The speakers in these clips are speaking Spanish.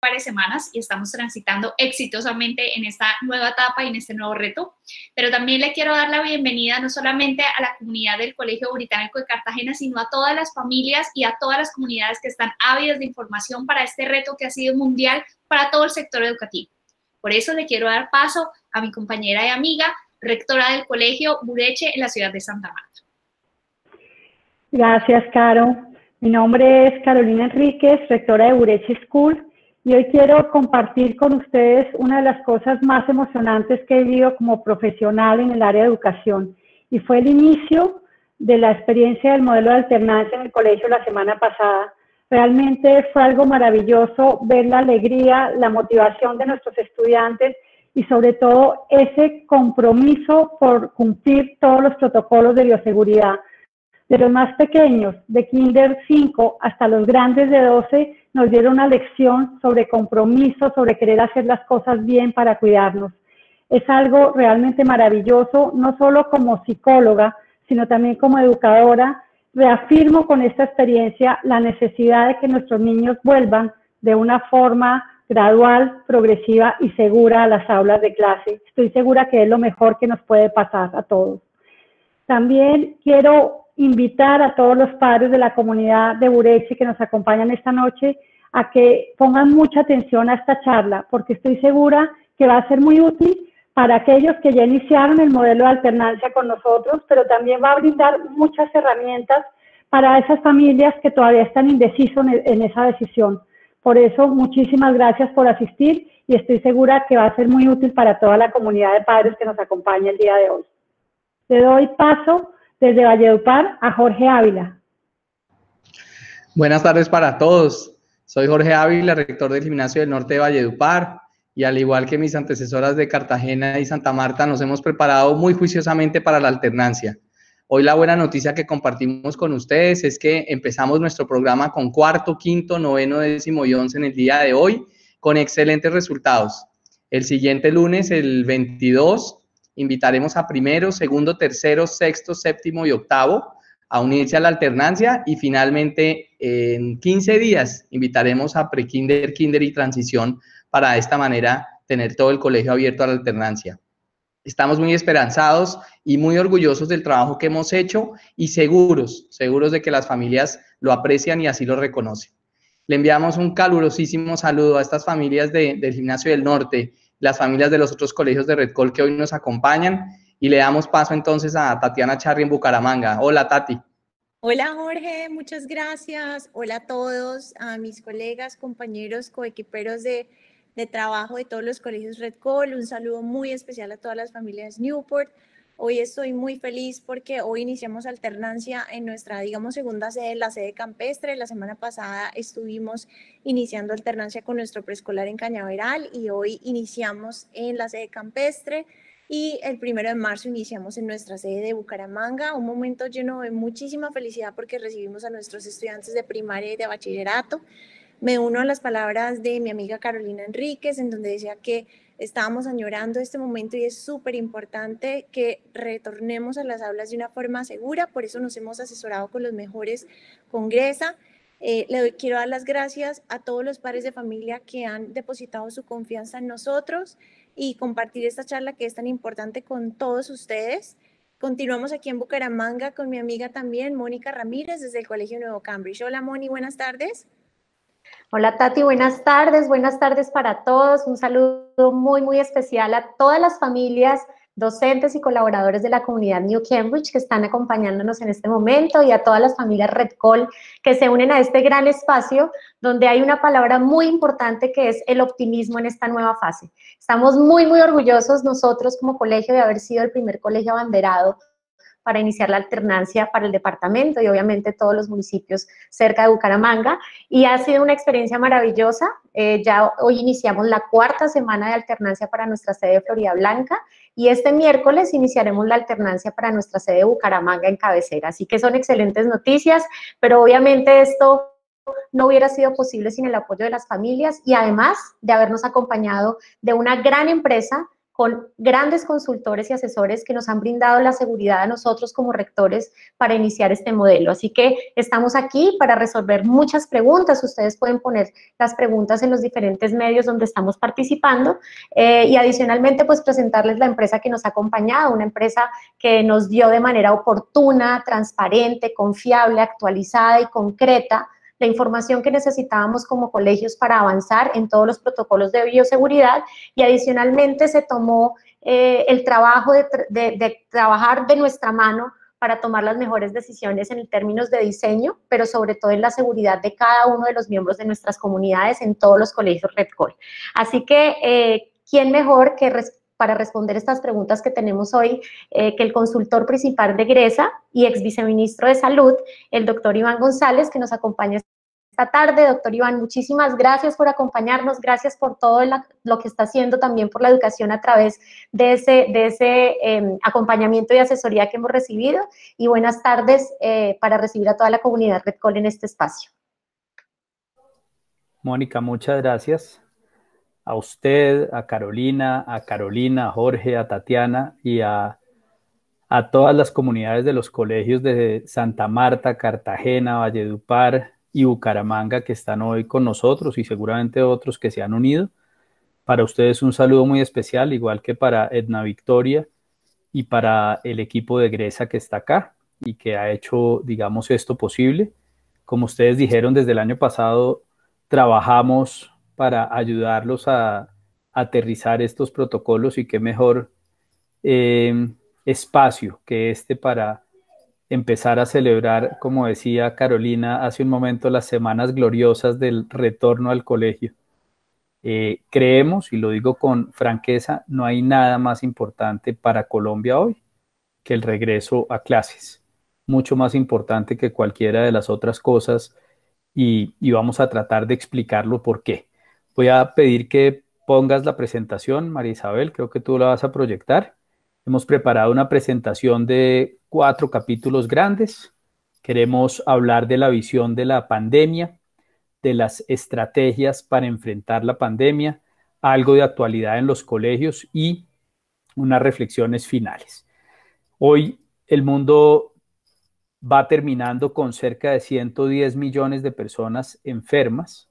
varias semanas y estamos transitando exitosamente en esta nueva etapa y en este nuevo reto, pero también le quiero dar la bienvenida no solamente a la comunidad del Colegio Británico de Cartagena, sino a todas las familias y a todas las comunidades que están ávidas de información para este reto que ha sido mundial para todo el sector educativo. Por eso le quiero dar paso a mi compañera y amiga, rectora del Colegio Bureche en la ciudad de Santa Marta. Gracias, Caro. Mi nombre es Carolina Enríquez, rectora de Bureche School, y hoy quiero compartir con ustedes una de las cosas más emocionantes que he vivido como profesional en el área de educación, y fue el inicio de la experiencia del modelo de alternancia en el colegio la semana pasada. Realmente fue algo maravilloso ver la alegría, la motivación de nuestros estudiantes y sobre todo ese compromiso por cumplir todos los protocolos de bioseguridad. De los más pequeños, de Kinder 5 hasta los grandes de 12, nos dieron una lección sobre compromiso, sobre querer hacer las cosas bien para cuidarnos. Es algo realmente maravilloso, no solo como psicóloga, sino también como educadora. Reafirmo con esta experiencia la necesidad de que nuestros niños vuelvan de una forma gradual, progresiva y segura a las aulas de clase. Estoy segura que es lo mejor que nos puede pasar a todos. También quiero invitar a todos los padres de la comunidad de Bureche que nos acompañan esta noche a que pongan mucha atención a esta charla, porque estoy segura que va a ser muy útil para aquellos que ya iniciaron el modelo de alternancia con nosotros, pero también va a brindar muchas herramientas para esas familias que todavía están indecisos en esa decisión. Por eso, muchísimas gracias por asistir y estoy segura que va a ser muy útil para toda la comunidad de padres que nos acompaña el día de hoy. Le doy paso desde Valledupar a Jorge Ávila. Buenas tardes para todos. Soy Jorge Ávila, rector del Gimnasio del Norte de Valledupar, y al igual que mis antecesoras de Cartagena y Santa Marta, nos hemos preparado muy juiciosamente para la alternancia. Hoy la buena noticia que compartimos con ustedes es que empezamos nuestro programa con cuarto, quinto, noveno, décimo y 11 en el día de hoy, con excelentes resultados. El siguiente lunes, el 22, invitaremos a primero, segundo, tercero, sexto, séptimo y octavo a unirse a la alternancia, y finalmente en 15 días invitaremos a prekinder, kinder y transición para de esta manera tener todo el colegio abierto a la alternancia. Estamos muy esperanzados y muy orgullosos del trabajo que hemos hecho y seguros de que las familias lo aprecian y así lo reconocen. Le enviamos un calurosísimo saludo a estas familias del Gimnasio del Norte, las familias de los otros colegios de Red Call que hoy nos acompañan, y le damos paso entonces a Tatiana Charri en Bucaramanga. Hola, Tati. Hola, Jorge, muchas gracias. Hola a todos, a mis colegas, compañeros, coequiperos de trabajo de todos los colegios Red Call. Un saludo muy especial a todas las familias Newport. Hoy estoy muy feliz porque hoy iniciamos alternancia en nuestra, digamos, segunda sede, la sede campestre. La semana pasada estuvimos iniciando alternancia con nuestro preescolar en Cañaveral y hoy iniciamos en la sede campestre. Y el 1 de marzo iniciamos en nuestra sede de Bucaramanga, un momento lleno de muchísima felicidad porque recibimos a nuestros estudiantes de primaria y de bachillerato. Me uno a las palabras de mi amiga Carolina Enríquez, en donde decía que estábamos añorando este momento y es súper importante que retornemos a las aulas de una forma segura. Por eso nos hemos asesorado con los mejores Congresa. Quiero dar las gracias a todos los padres de familia que han depositado su confianza en nosotros y compartir esta charla que es tan importante con todos ustedes. Continuamos aquí en Bucaramanga con mi amiga también, Mónica Ramírez, desde el Colegio Nuevo Cambridge. Hola, Moni, buenas tardes. Hola, Tati, buenas tardes para todos. Un saludo muy especial a todas las familias, docentes y colaboradores de la comunidad New Cambridge que están acompañándonos en este momento, y a todas las familias Red Call que se unen a este gran espacio donde hay una palabra muy importante que es el optimismo en esta nueva fase. Estamos muy orgullosos nosotros como colegio de haber sido el primer colegio abanderado para iniciar la alternancia para el departamento y obviamente todos los municipios cerca de Bucaramanga, y ha sido una experiencia maravillosa. Ya hoy iniciamos la cuarta semana de alternancia para nuestra sede de Florida Blanca y este miércoles iniciaremos la alternancia para nuestra sede de Bucaramanga en cabecera, así que son excelentes noticias, pero obviamente esto no hubiera sido posible sin el apoyo de las familias y además de habernos acompañado de una gran empresa con grandes consultores y asesores que nos han brindado la seguridad a nosotros como rectores para iniciar este modelo. Así que estamos aquí para resolver muchas preguntas. Ustedes pueden poner las preguntas en los diferentes medios donde estamos participando y adicionalmente pues presentarles la empresa que nos ha acompañado, una empresa que nos dio de manera oportuna, transparente, confiable, actualizada y concreta la información que necesitábamos como colegios para avanzar en todos los protocolos de bioseguridad y adicionalmente se tomó el trabajo de trabajar de nuestra mano para tomar las mejores decisiones en términos de diseño, pero sobre todo en la seguridad de cada uno de los miembros de nuestras comunidades en todos los colegios Red Call. Así que, ¿quién mejor que para responder estas preguntas que tenemos hoy, que el consultor principal de GRESA y ex viceministro de Salud, el doctor Iván González, que nos acompaña esta tarde? Doctor Iván, muchísimas gracias por acompañarnos, gracias por todo lo que está haciendo también por la educación a través de ese acompañamiento y asesoría que hemos recibido, y buenas tardes para recibir a toda la comunidad Red Call en este espacio. Mónica, muchas gracias. A usted, a Carolina, a Jorge, a Tatiana y a todas las comunidades de los colegios de Santa Marta, Cartagena, Valledupar y Bucaramanga que están hoy con nosotros y seguramente otros que se han unido. Para ustedes un saludo muy especial, igual que para Edna Victoria y para el equipo de GRESA que está acá y que ha hecho, digamos, esto posible. Como ustedes dijeron, desde el año pasado trabajamos para ayudarlos a aterrizar estos protocolos y qué mejor espacio que este para empezar a celebrar, como decía Carolina hace un momento, las semanas gloriosas del retorno al colegio. Creemos, y lo digo con franqueza, no hay nada más importante para Colombia hoy que el regreso a clases. Mucho más importante que cualquiera de las otras cosas y vamos a tratar de explicarlo por qué. Voy a pedir que pongas la presentación, María Isabel, creo que tú la vas a proyectar. Hemos preparado una presentación de 4 capítulos grandes. Queremos hablar de la visión de la pandemia, de las estrategias para enfrentar la pandemia, algo de actualidad en los colegios y unas reflexiones finales. Hoy el mundo va terminando con cerca de 110 millones de personas enfermas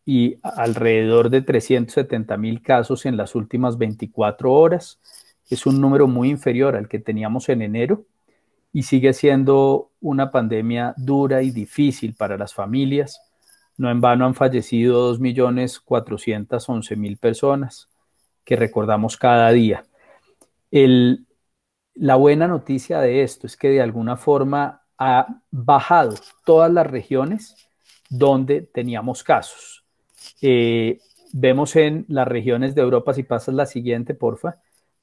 y alrededor de 370,000 casos en las últimas 24 horas. Es un número muy inferior al que teníamos en enero y sigue siendo una pandemia dura y difícil para las familias. No en vano han fallecido 2.411.000 personas que recordamos cada día. La buena noticia de esto es que de alguna forma ha bajado todas las regiones donde teníamos casos. Vemos en las regiones de Europa, si pasas la siguiente, porfa,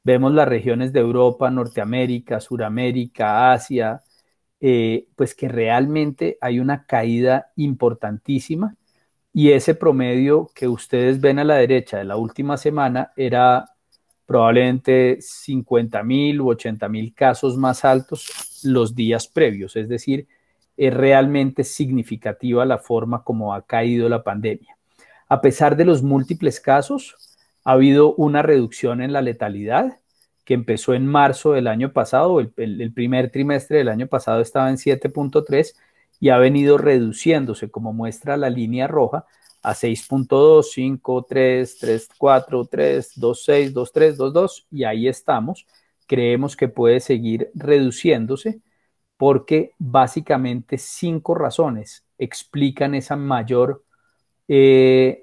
vemos las regiones de Europa, Norteamérica, Suramérica, Asia, pues que realmente hay una caída importantísima y ese promedio que ustedes ven a la derecha de la última semana era probablemente 50,000 u 80,000 casos más altos los días previos, es decir, es realmente significativa la forma como ha caído la pandemia. A pesar de los múltiples casos, ha habido una reducción en la letalidad que empezó en marzo del año pasado, el primer trimestre del año pasado estaba en 7.3 y ha venido reduciéndose, como muestra la línea roja, a 6.2, 5, 3, 3, 4, 3, 2, 6, 2, 3, 2, 2 y ahí estamos. Creemos que puede seguir reduciéndose porque básicamente 5 razones explican esa mayor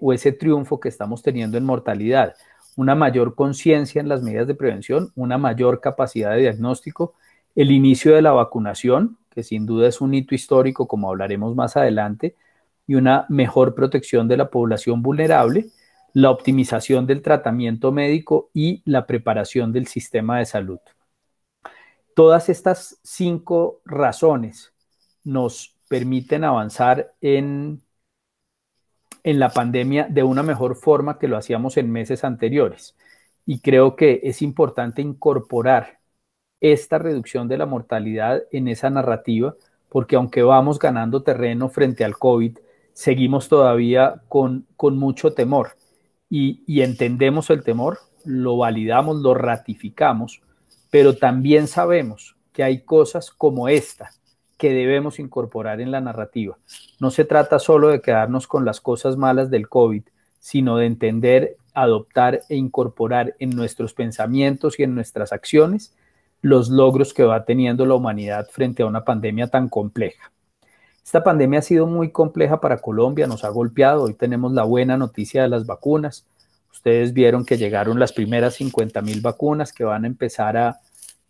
o ese triunfo que estamos teniendo en mortalidad. Una mayor conciencia en las medidas de prevención, una mayor capacidad de diagnóstico, el inicio de la vacunación, que sin duda es un hito histórico, como hablaremos más adelante, y una mejor protección de la población vulnerable, la optimización del tratamiento médico y la preparación del sistema de salud. Todas estas 5 razones nos permiten avanzar en la pandemia de una mejor forma que lo hacíamos en meses anteriores. Y creo que es importante incorporar esta reducción de la mortalidad en esa narrativa, porque aunque vamos ganando terreno frente al COVID, seguimos todavía con mucho temor y entendemos el temor, lo validamos, lo ratificamos, pero también sabemos que hay cosas como esta que debemos incorporar en la narrativa. No se trata solo de quedarnos con las cosas malas del COVID, sino de entender, adoptar e incorporar en nuestros pensamientos y en nuestras acciones los logros que va teniendo la humanidad frente a una pandemia tan compleja. Esta pandemia ha sido muy compleja para Colombia, nos ha golpeado. Hoy tenemos la buena noticia de las vacunas. Ustedes vieron que llegaron las primeras 50.000 vacunas que van a empezar a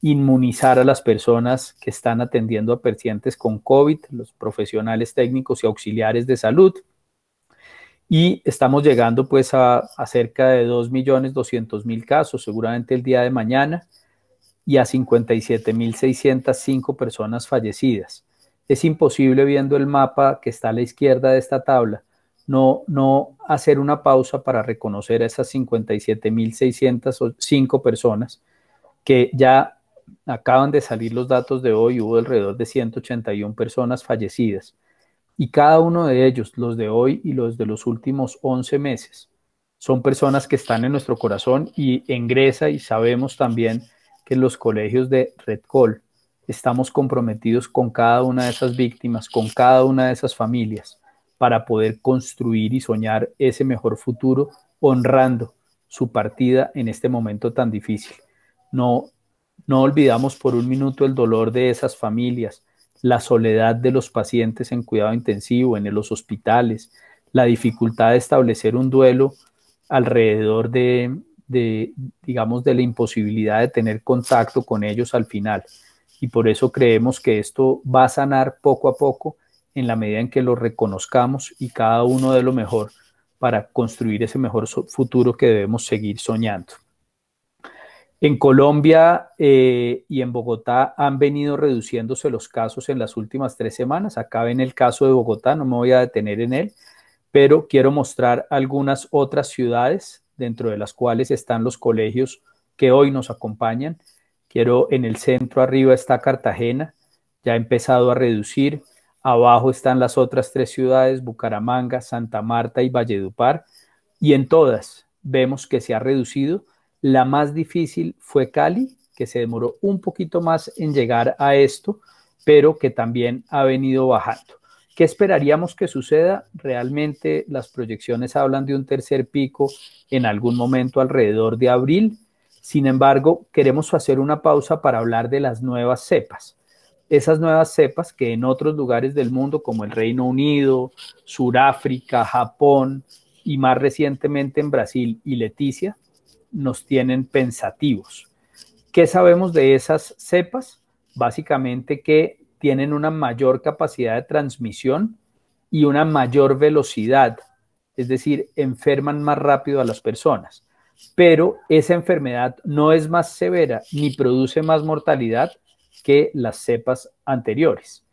inmunizar a las personas que están atendiendo a pacientes con COVID, los profesionales técnicos y auxiliares de salud. Y estamos llegando pues a cerca de 2.200.000 casos, seguramente el día de mañana, y a 57.605 personas fallecidas. Es imposible, viendo el mapa que está a la izquierda de esta tabla, no hacer una pausa para reconocer a esas 57.605 personas que ya acaban de salir los datos de hoy. Hubo alrededor de 181 personas fallecidas. Y cada uno de ellos, los de hoy y los de los últimos 11 meses, son personas que están en nuestro corazón y en Gresa, y sabemos también que en los colegios de Red Call estamos comprometidos con cada una de esas víctimas, con cada una de esas familias, para poder construir y soñar ese mejor futuro, honrando su partida en este momento tan difícil. No olvidamos por un minuto el dolor de esas familias, la soledad de los pacientes en cuidado intensivo, en los hospitales, la dificultad de establecer un duelo alrededor digamos, de la imposibilidad de tener contacto con ellos al final. Y por eso creemos que esto va a sanar poco a poco en la medida en que lo reconozcamos y cada uno dé lo mejor para construir ese mejor futuro que debemos seguir soñando. En Colombia y en Bogotá han venido reduciéndose los casos en las últimas 3 semanas. Acá ven el caso de Bogotá, no me voy a detener en él, pero quiero mostrar algunas otras ciudades dentro de las cuales están los colegios que hoy nos acompañan. En el centro arriba está Cartagena, ya ha empezado a reducir. Abajo están las otras 3 ciudades, Bucaramanga, Santa Marta y Valledupar, y en todas vemos que se ha reducido. La más difícil fue Cali, que se demoró un poquito más en llegar a esto, pero que también ha venido bajando. ¿Qué esperaríamos que suceda? Realmente las proyecciones hablan de un tercer pico en algún momento alrededor de abril. Sin embargo, queremos hacer una pausa para hablar de las nuevas cepas. Esas nuevas cepas que en otros lugares del mundo, como el Reino Unido, Suráfrica, Japón y más recientemente en Brasil y Leticia, nos tienen pensativos. ¿Qué sabemos de esas cepas? Básicamente que tienen una mayor capacidad de transmisión y una mayor velocidad, es decir, enferman más rápido a las personas, pero esa enfermedad no es más severa ni produce más mortalidad que las cepas anteriores.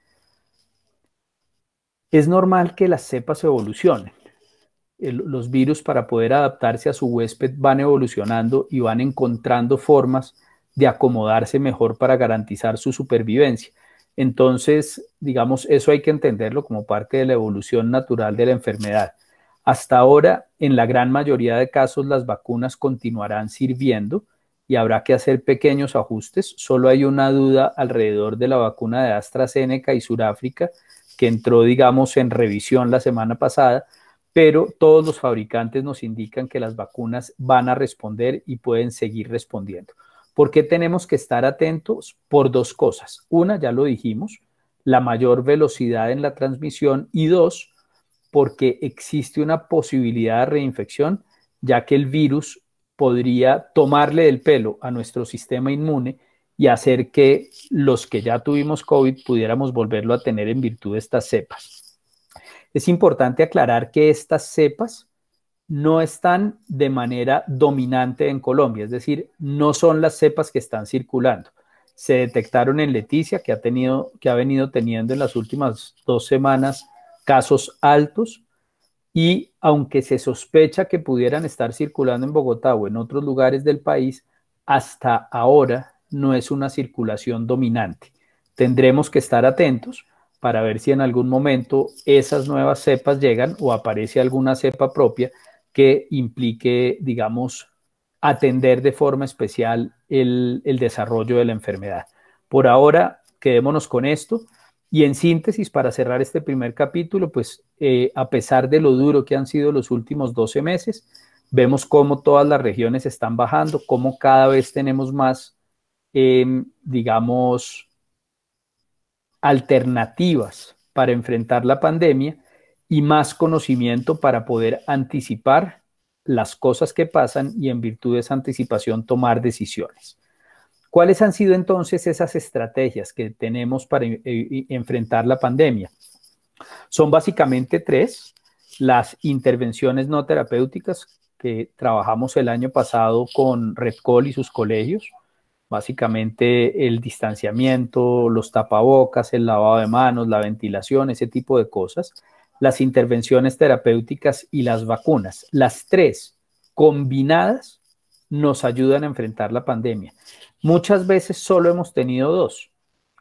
Es normal que las cepas evolucionen. Los virus, para poder adaptarse a su huésped, van evolucionando y van encontrando formas de acomodarse mejor para garantizar su supervivencia. Entonces, digamos, eso hay que entenderlo como parte de la evolución natural de la enfermedad. Hasta ahora, en la gran mayoría de casos, las vacunas continuarán sirviendo y habrá que hacer pequeños ajustes. Solo hay una duda alrededor de la vacuna de AstraZeneca y Suráfrica, que entró, digamos, en revisión la semana pasada, pero todos los fabricantes nos indican que las vacunas van a responder y pueden seguir respondiendo. ¿Por qué tenemos que estar atentos? Por 2 cosas. Una, ya lo dijimos, la mayor velocidad en la transmisión, y 2, porque existe una posibilidad de reinfección, ya que el virus podría tomarle el pelo a nuestro sistema inmune y hacer que los que ya tuvimos COVID pudiéramos volverlo a tener en virtud de estas cepas. Es importante aclarar que estas cepas no están de manera dominante en Colombia, es decir, no son las cepas que están circulando. Se detectaron en Leticia, que ha venido teniendo en las últimas 2 semanas casos altos, y aunque se sospecha que pudieran estar circulando en Bogotá o en otros lugares del país, hasta ahora no es una circulación dominante. Tendremos que estar atentos para ver si en algún momento esas nuevas cepas llegan o aparece alguna cepa propia que implique, digamos, atender de forma especial el desarrollo de la enfermedad. Por ahora, quedémonos con esto. Y en síntesis, para cerrar este primer capítulo, pues a pesar de lo duro que han sido los últimos 12 meses, vemos cómo todas las regiones están bajando, cómo cada vez tenemos más, digamos, alternativas para enfrentar la pandemia y más conocimiento para poder anticipar las cosas que pasan y en virtud de esa anticipación tomar decisiones. ¿Cuáles han sido entonces esas estrategias que tenemos para enfrentar la pandemia? Son básicamente 3. Las intervenciones no terapéuticas que trabajamos el año pasado con RedCol y sus colegios, básicamente el distanciamiento, los tapabocas, el lavado de manos, la ventilación, ese tipo de cosas. Las intervenciones terapéuticas y las vacunas. Las 3 combinadas nos ayudan a enfrentar la pandemia. Muchas veces solo hemos tenido 2.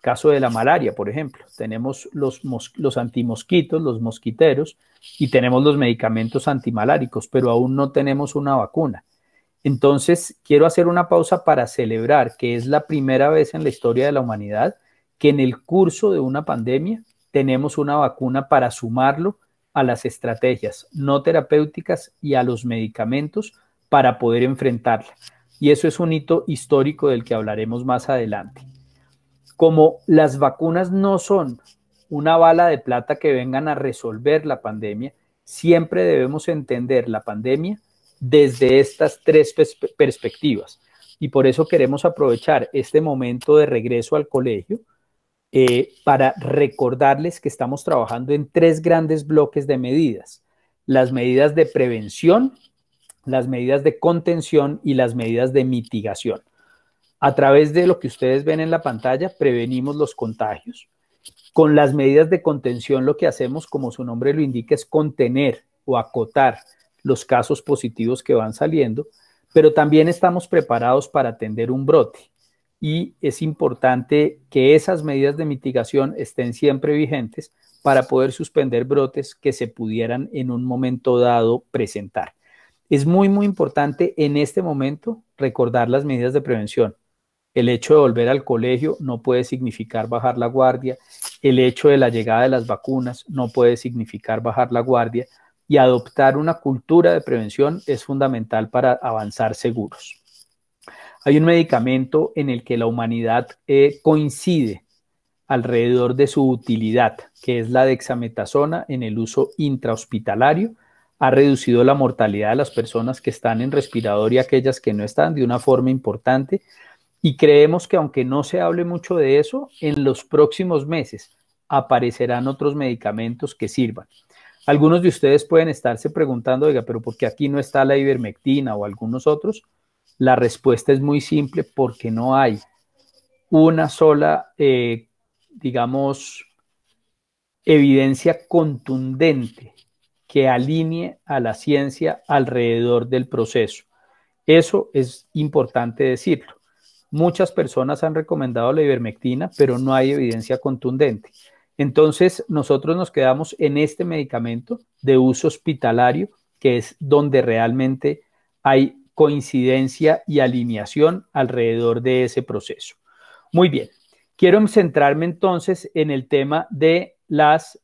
Caso de la malaria, por ejemplo. Tenemos los antimosquitos, los mosquiteros, y tenemos los medicamentos antimaláricos, pero aún no tenemos una vacuna. Entonces, quiero hacer una pausa para celebrar que es la primera vez en la historia de la humanidad que en el curso de una pandemia tenemos una vacuna para sumarlo a las estrategias no terapéuticas y a los medicamentos para poder enfrentarla. Y eso es un hito histórico del que hablaremos más adelante. Como las vacunas no son una bala de plata que vengan a resolver la pandemia, siempre debemos entender la pandemia desde estas 3 perspectivas. Y por eso queremos aprovechar este momento de regreso al colegio para recordarles que estamos trabajando en 3 grandes bloques de medidas. Las medidas de prevención, las medidas de contención y las medidas de mitigación. A través de lo que ustedes ven en la pantalla, prevenimos los contagios. Con las medidas de contención, lo que hacemos, como su nombre lo indica, es contener o acotar los casos positivos que van saliendo, pero también estamos preparados para atender un brote. Y es importante que esas medidas de mitigación estén siempre vigentes para poder suspender brotes que se pudieran en un momento dado presentar. Es muy, muy importante en este momento recordar las medidas de prevención. El hecho de volver al colegio no puede significar bajar la guardia. El hecho de la llegada de las vacunas no puede significar bajar la guardia. Y adoptar una cultura de prevención es fundamental para avanzar seguros. Hay un medicamento en el que la humanidad coincide alrededor de su utilidad, que es la dexametasona en el uso intrahospitalario. Ha reducido la mortalidad de las personas que están en respirador y aquellas que no están de una forma importante. Y creemos que aunque no se hable mucho de eso, en los próximos meses aparecerán otros medicamentos que sirvan. Algunos de ustedes pueden estarse preguntando, oiga, pero ¿por qué aquí no está la ivermectina o algunos otros? La respuesta es muy simple, porque no hay una sola, digamos, evidencia contundente que alinee a la ciencia alrededor del proceso. Eso es importante decirlo. Muchas personas han recomendado la ivermectina, pero no hay evidencia contundente. Entonces, nosotros nos quedamos en este medicamento de uso hospitalario, que es donde realmente hay coincidencia y alineación alrededor de ese proceso. Muy bien, quiero centrarme entonces en el tema de las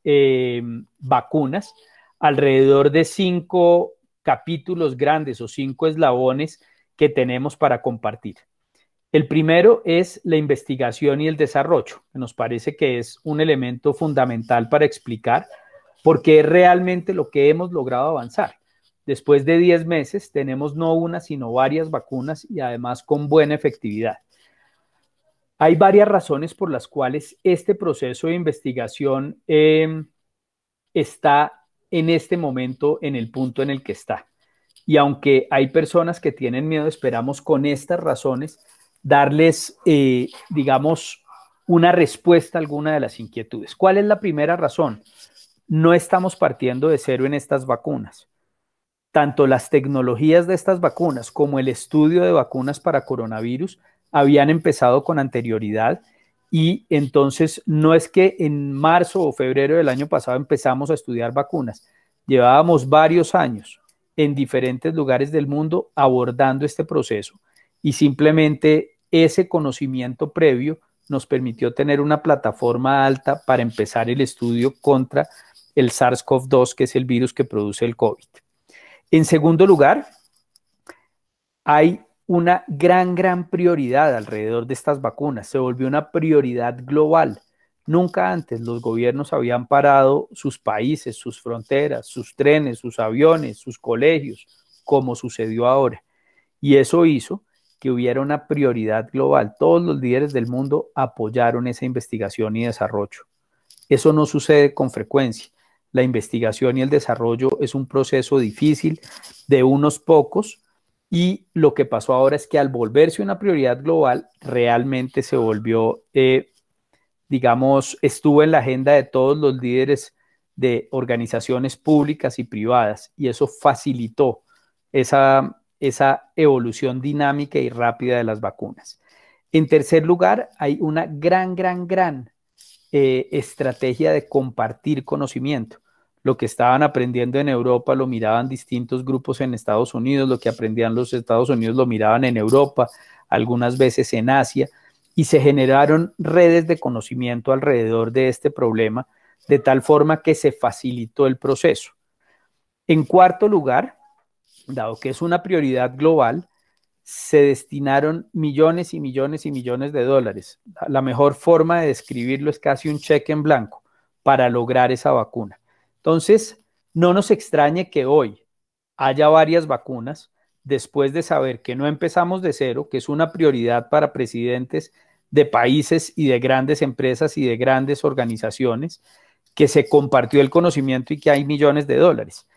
vacunas, alrededor de 5 capítulos grandes o 5 eslabones que tenemos para compartir. El primero es la investigación y el desarrollo, que nos parece que es un elemento fundamental para explicar por qué es realmente lo que hemos logrado avanzar. Después de 10 meses tenemos no una, sino varias vacunas y además con buena efectividad. Hay varias razones por las cuales este proceso de investigación está en este momento en el punto en el que está. Y aunque hay personas que tienen miedo, esperamos con estas razones darles, digamos, una respuesta a alguna de las inquietudes. ¿Cuál es la primera razón? No estamos partiendo de cero en estas vacunas. Tanto las tecnologías de estas vacunas como el estudio de vacunas para coronavirus habían empezado con anterioridad y entonces no es que en marzo o febrero del año pasado empezamos a estudiar vacunas. Llevábamos varios años en diferentes lugares del mundo abordando este proceso y simplemente ese conocimiento previo nos permitió tener una plataforma alta para empezar el estudio contra el SARS-CoV-2, que es el virus que produce el COVID. En segundo lugar, hay una gran prioridad alrededor de estas vacunas. Se volvió una prioridad global. Nunca antes los gobiernos habían parado sus países, sus fronteras, sus trenes, sus aviones, sus colegios, como sucedió ahora. Y eso hizo que hubiera una prioridad global. Todos los líderes del mundo apoyaron esa investigación y desarrollo. Eso no sucede con frecuencia. La investigación y el desarrollo es un proceso difícil de unos pocos, y lo que pasó ahora es que al volverse una prioridad global, realmente se volvió, digamos, estuvo en la agenda de todos los líderes de organizaciones públicas y privadas, y eso facilitó esa evolución dinámica y rápida de las vacunas. En tercer lugar, hay una gran estrategia de compartir conocimiento. Lo que estaban aprendiendo en Europa lo miraban distintos grupos en Estados Unidos, lo que aprendían los Estados Unidos lo miraban en Europa, algunas veces en Asia, y se generaron redes de conocimiento alrededor de este problema, de tal forma que se facilitó el proceso. En cuarto lugar, dado que es una prioridad global, se destinaron millones y millones y millones de dólares. La mejor forma de describirlo es casi un cheque en blanco para lograr esa vacuna. Entonces, no nos extrañe que hoy haya varias vacunas después de saber que no empezamos de cero, que es una prioridad para presidentes de países y de grandes empresas y de grandes organizaciones, que se compartió el conocimiento y que hay millones de dólares.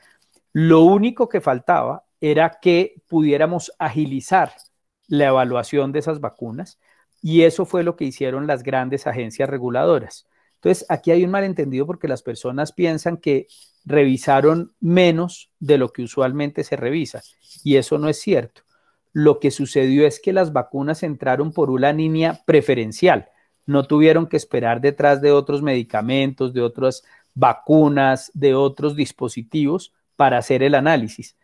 Lo único que faltaba era que pudiéramos agilizar la evaluación de esas vacunas, y eso fue lo que hicieron las grandes agencias reguladoras. Entonces, aquí hay un malentendido porque las personas piensan que revisaron menos de lo que usualmente se revisa, y eso no es cierto. Lo que sucedió es que las vacunas entraron por una línea preferencial, no tuvieron que esperar detrás de otros medicamentos, de otras vacunas, de otros dispositivos para hacer el análisis.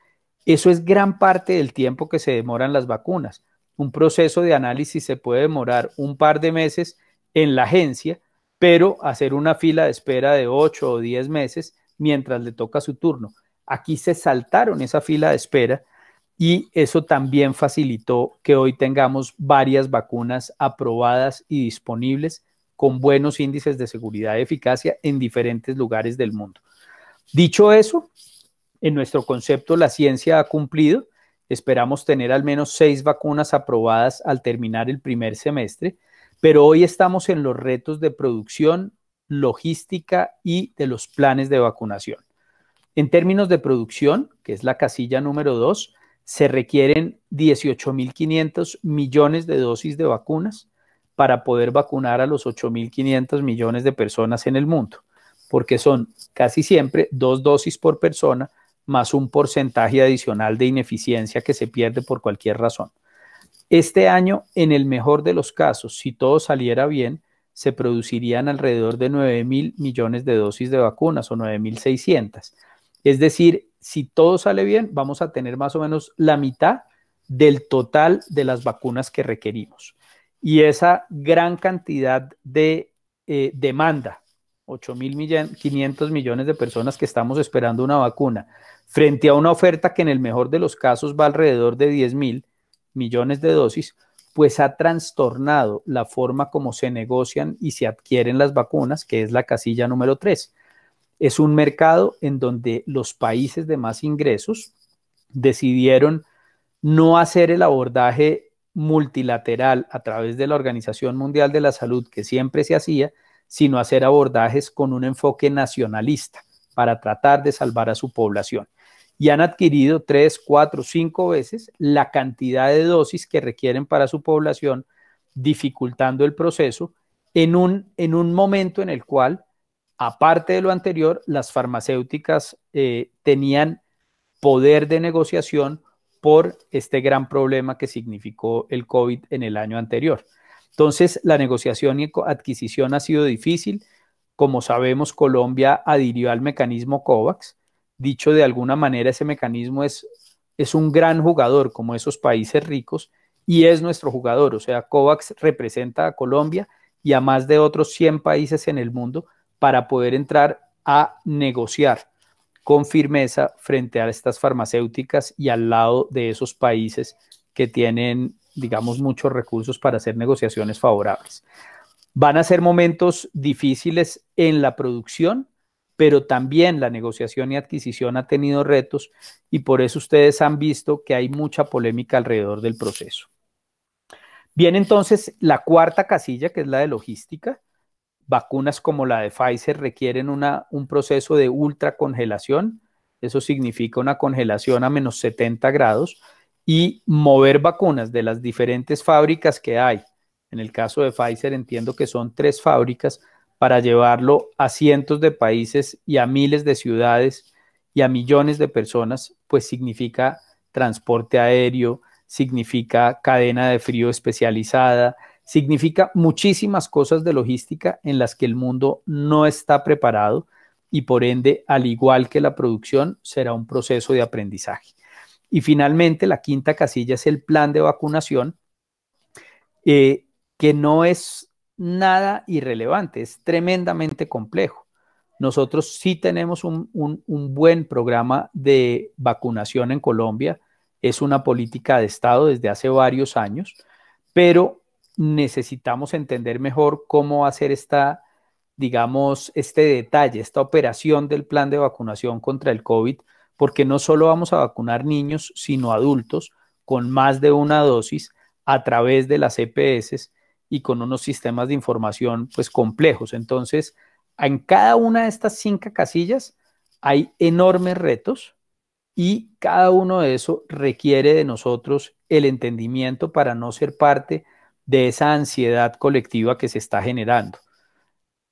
Eso es gran parte del tiempo que se demoran las vacunas. Un proceso de análisis se puede demorar un par de meses en la agencia, pero hacer una fila de espera de 8 o 10 meses mientras le toca su turno. Aquí se saltaron esa fila de espera y eso también facilitó que hoy tengamos varias vacunas aprobadas y disponibles con buenos índices de seguridad y eficacia en diferentes lugares del mundo. Dicho eso, en nuestro concepto la ciencia ha cumplido. Esperamos tener al menos 6 vacunas aprobadas al terminar el primer semestre, pero hoy estamos en los retos de producción, logística y de los planes de vacunación. En términos de producción, que es la casilla número 2, se requieren 18.500 millones de dosis de vacunas para poder vacunar a los 8.500 millones de personas en el mundo, porque son casi siempre 2 dosis por persona, más un porcentaje adicional de ineficiencia que se pierde por cualquier razón. Este año, en el mejor de los casos, si todo saliera bien, se producirían alrededor de 9.000 millones de dosis de vacunas o 9.600. Es decir, si todo sale bien, vamos a tener más o menos la mitad del total de las vacunas que requerimos. Y esa gran cantidad de demanda, 8.500 millones de personas que estamos esperando una vacuna, frente a una oferta que en el mejor de los casos va alrededor de 10.000 millones de dosis, pues ha trastornado la forma como se negocian y se adquieren las vacunas, que es la casilla número 3. Es un mercado en donde los países de más ingresos decidieron no hacer el abordaje multilateral a través de la Organización Mundial de la Salud, que siempre se hacía, sino hacer abordajes con un enfoque nacionalista para tratar de salvar a su población. Y han adquirido 3, 4, 5 veces la cantidad de dosis que requieren para su población, dificultando el proceso en un momento en el cual, aparte de lo anterior, las farmacéuticas tenían poder de negociación por este gran problema que significó el COVID en el año anterior. Entonces, la negociación y adquisición ha sido difícil. Como sabemos, Colombia adhirió al mecanismo COVAX, dicho de alguna manera, ese mecanismo es un gran jugador como esos países ricos y es nuestro jugador. O sea, COVAX representa a Colombia y a más de otros 100 países en el mundo para poder entrar a negociar con firmeza frente a estas farmacéuticas y al lado de esos países que tienen, digamos, muchos recursos para hacer negociaciones favorables. Van a ser momentos difíciles en la producción, pero también la negociación y adquisición ha tenido retos y por eso ustedes han visto que hay mucha polémica alrededor del proceso. Viene entonces la cuarta casilla, que es la de logística. Vacunas como la de Pfizer requieren un proceso de ultracongelación. Eso significa una congelación a menos 70 grados y mover vacunas de las diferentes fábricas que hay. En el caso de Pfizer entiendo que son 3 fábricas para llevarlo a cientos de países y a miles de ciudades y a millones de personas, pues significa transporte aéreo, significa cadena de frío especializada, significa muchísimas cosas de logística en las que el mundo no está preparado y por ende, al igual que la producción, será un proceso de aprendizaje. Y finalmente, la quinta casilla es el plan de vacunación, que no es nada irrelevante, es tremendamente complejo. Nosotros sí tenemos un buen programa de vacunación en Colombia, es una política de Estado desde hace varios años, pero necesitamos entender mejor cómo hacer esta, digamos, este detalle, esta operación del plan de vacunación contra el COVID, porque no solo vamos a vacunar niños, sino adultos con más de una dosis a través de las EPS y con unos sistemas de información pues complejos. Entonces, en cada una de estas 5 casillas hay enormes retos y cada uno de esos requiere de nosotros el entendimiento para no ser parte de esa ansiedad colectiva que se está generando.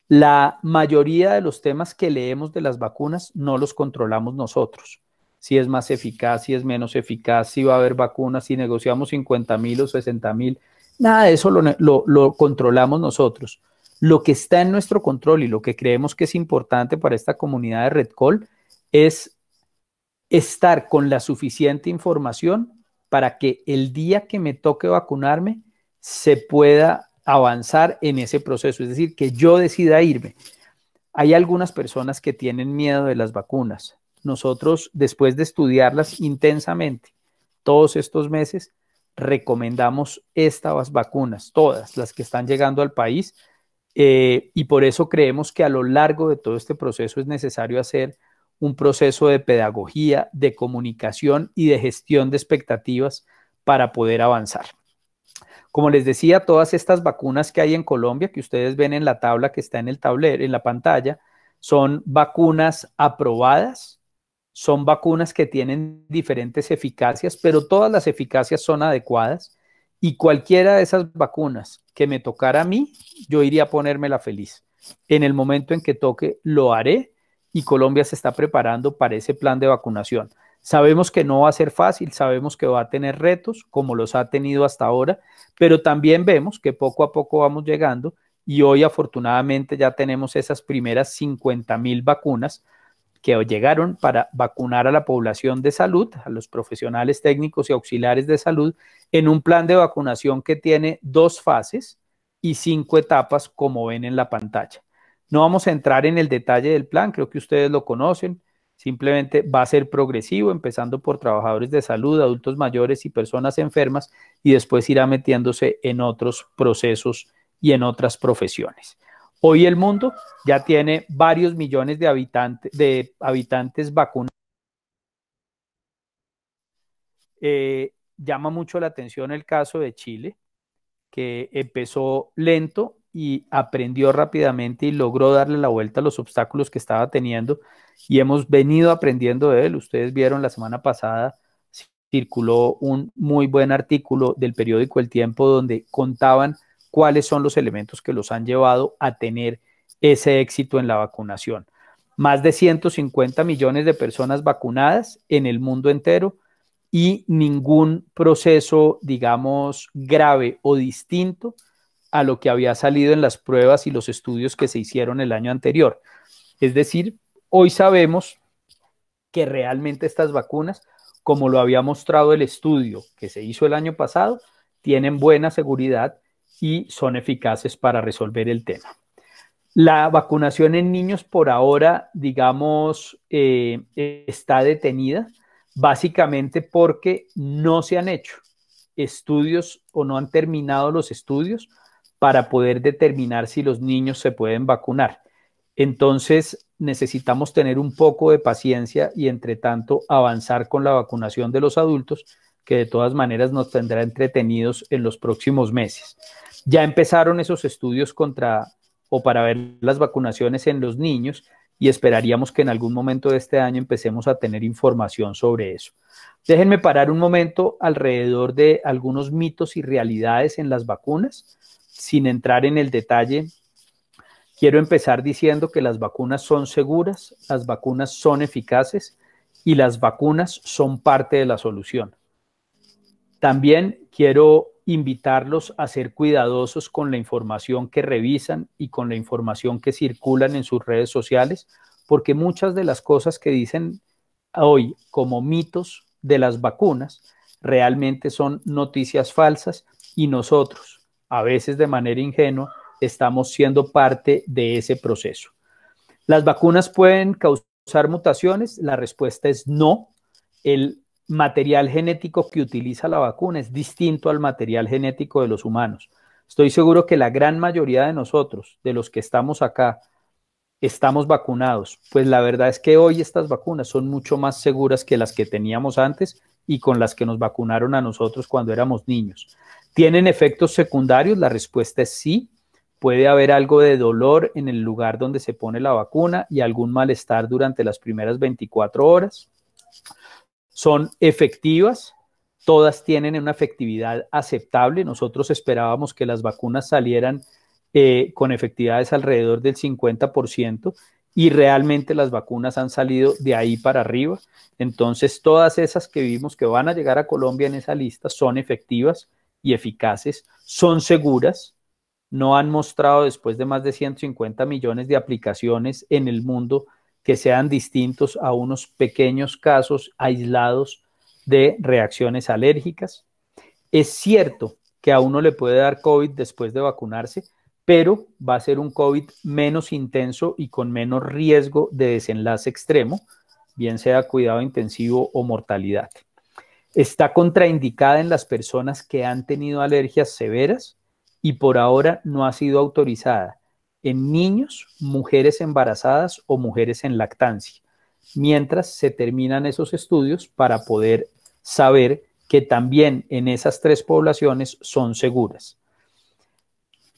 La mayoría de los temas que leemos de las vacunas no los controlamos nosotros. Si es más eficaz, si es menos eficaz, si va a haber vacunas, si negociamos 50.000 o 60.000, nada de eso lo controlamos nosotros. Lo que está en nuestro control y lo que creemos que es importante para esta comunidad de RedCall es estar con la suficiente información para que el día que me toque vacunarme se pueda avanzar en ese proceso, es decir, que yo decida irme. Hay algunas personas que tienen miedo de las vacunas. Nosotros, después de estudiarlas intensamente todos estos meses, recomendamos estas vacunas, todas las que están llegando al país, y por eso creemos que a lo largo de todo este proceso es necesario hacer un proceso de pedagogía, de comunicación y de gestión de expectativas para poder avanzar. Como les decía, todas estas vacunas que hay en Colombia, que ustedes ven en la tabla que está en el tablero, en la pantalla, son vacunas aprobadas, son vacunas que tienen diferentes eficacias, pero todas las eficacias son adecuadas y cualquiera de esas vacunas que me tocara a mí, yo iría a ponérmela feliz. En el momento en que toque, lo haré y Colombia se está preparando para ese plan de vacunación. Sabemos que no va a ser fácil, sabemos que va a tener retos como los ha tenido hasta ahora, pero también vemos que poco a poco vamos llegando y hoy afortunadamente ya tenemos esas primeras 50.000 vacunas que llegaron para vacunar a la población de salud, a los profesionales técnicos y auxiliares de salud, en un plan de vacunación que tiene 2 fases y 5 etapas, como ven en la pantalla. No vamos a entrar en el detalle del plan, creo que ustedes lo conocen, simplemente va a ser progresivo, empezando por trabajadores de salud, adultos mayores y personas enfermas, y después irá metiéndose en otros procesos y en otras profesiones. Hoy el mundo ya tiene varios millones de habitantes vacunados. Llama mucho la atención el caso de Chile, que empezó lento y aprendió rápidamente y logró darle la vuelta a los obstáculos que estaba teniendo y hemos venido aprendiendo de él. Ustedes vieron la semana pasada, circuló un muy buen artículo del periódico El Tiempo donde contaban cuáles son los elementos que los han llevado a tener ese éxito en la vacunación. Más de 150 millones de personas vacunadas en el mundo entero y ningún proceso, digamos, grave o distinto a lo que había salido en las pruebas y los estudios que se hicieron el año anterior. Es decir, hoy sabemos que realmente estas vacunas, como lo había mostrado el estudio que se hizo el año pasado, tienen buena seguridad y son eficaces para resolver el tema. La vacunación en niños por ahora, digamos, está detenida, básicamente porque no se han hecho estudios o no han terminado los estudios para poder determinar si los niños se pueden vacunar. Entonces, necesitamos tener un poco de paciencia y, entre tanto, avanzar con la vacunación de los adultos, que de todas maneras nos tendrá entretenidos en los próximos meses. Ya empezaron esos estudios para ver las vacunaciones en los niños y esperaríamos que en algún momento de este año empecemos a tener información sobre eso. Déjenme parar un momento alrededor de algunos mitos y realidades en las vacunas, sin entrar en el detalle. Quiero empezar diciendo que las vacunas son seguras, las vacunas son eficaces y las vacunas son parte de la solución. También quiero invitarlos a ser cuidadosos con la información que revisan y con la información que circulan en sus redes sociales, porque muchas de las cosas que dicen hoy como mitos de las vacunas realmente son noticias falsas y nosotros, a veces de manera ingenua, estamos siendo parte de ese proceso. ¿Las vacunas pueden causar mutaciones? La respuesta es no. El material genético que utiliza la vacuna es distinto al material genético de los humanos. Estoy seguro que la gran mayoría de nosotros, de los que estamos acá, estamos vacunados. Pues la verdad es que hoy estas vacunas son mucho más seguras que las que teníamos antes y con las que nos vacunaron a nosotros cuando éramos niños. ¿Tienen efectos secundarios? La respuesta es sí. Puede haber algo de dolor en el lugar donde se pone la vacuna y algún malestar durante las primeras 24 horas. Son efectivas, todas tienen una efectividad aceptable. Nosotros esperábamos que las vacunas salieran con efectividades alrededor del 50% y realmente las vacunas han salido de ahí para arriba. Entonces, todas esas que vimos que van a llegar a Colombia en esa lista son efectivas y eficaces, son seguras. No han mostrado, después de más de 150 millones de aplicaciones en el mundo, que sean distintos a unos pequeños casos aislados de reacciones alérgicas. Es cierto que a uno le puede dar COVID después de vacunarse, pero va a ser un COVID menos intenso y con menos riesgo de desenlace extremo, bien sea cuidado intensivo o mortalidad. Está contraindicada en las personas que han tenido alergias severas y por ahora no ha sido autorizada en niños, mujeres embarazadas o mujeres en lactancia, mientras se terminan esos estudios para poder saber que también en esas tres poblaciones son seguras.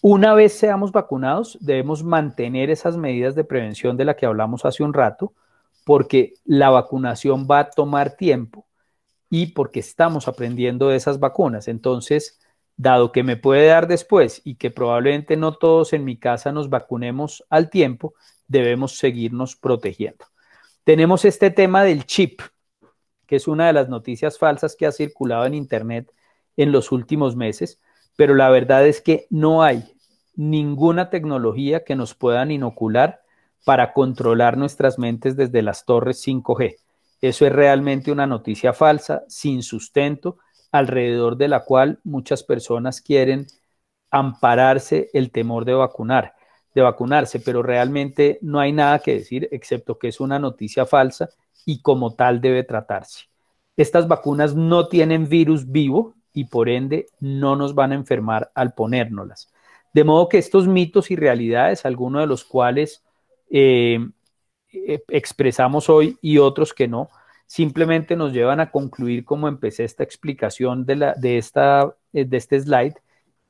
Una vez seamos vacunados, debemos mantener esas medidas de prevención de las que hablamos hace un rato, porque la vacunación va a tomar tiempo y porque estamos aprendiendo de esas vacunas. Entonces, dado que me puede dar después y que probablemente no todos en mi casa nos vacunemos al tiempo, debemos seguirnos protegiendo. Tenemos este tema del chip, que es una de las noticias falsas que ha circulado en Internet en los últimos meses, pero la verdad es que no hay ninguna tecnología que nos puedan inocular para controlar nuestras mentes desde las torres 5G. Eso es realmente una noticia falsa, sin sustento, alrededor de la cual muchas personas quieren ampararse el temor de vacunarse, pero realmente no hay nada que decir excepto que es una noticia falsa y como tal debe tratarse. Estas vacunas no tienen virus vivo y por ende no nos van a enfermar al ponérnoslas. De modo que estos mitos y realidades, algunos de los cuales expresamos hoy y otros que no, simplemente nos llevan a concluir como empecé esta explicación de este slide,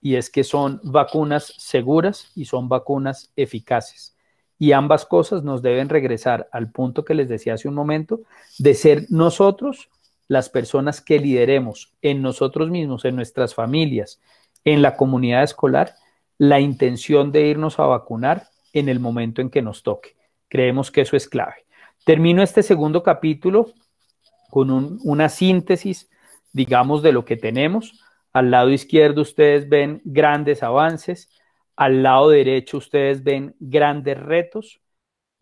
y es que son vacunas seguras y son vacunas eficaces. Y ambas cosas nos deben regresar al punto que les decía hace un momento, de ser nosotros las personas que lideremos en nosotros mismos, en nuestras familias, en la comunidad escolar, la intención de irnos a vacunar en el momento en que nos toque. Creemos que eso es clave. Termino este segundo capítulo con una síntesis, digamos, de lo que tenemos. Al lado izquierdo ustedes ven grandes avances, al lado derecho ustedes ven grandes retos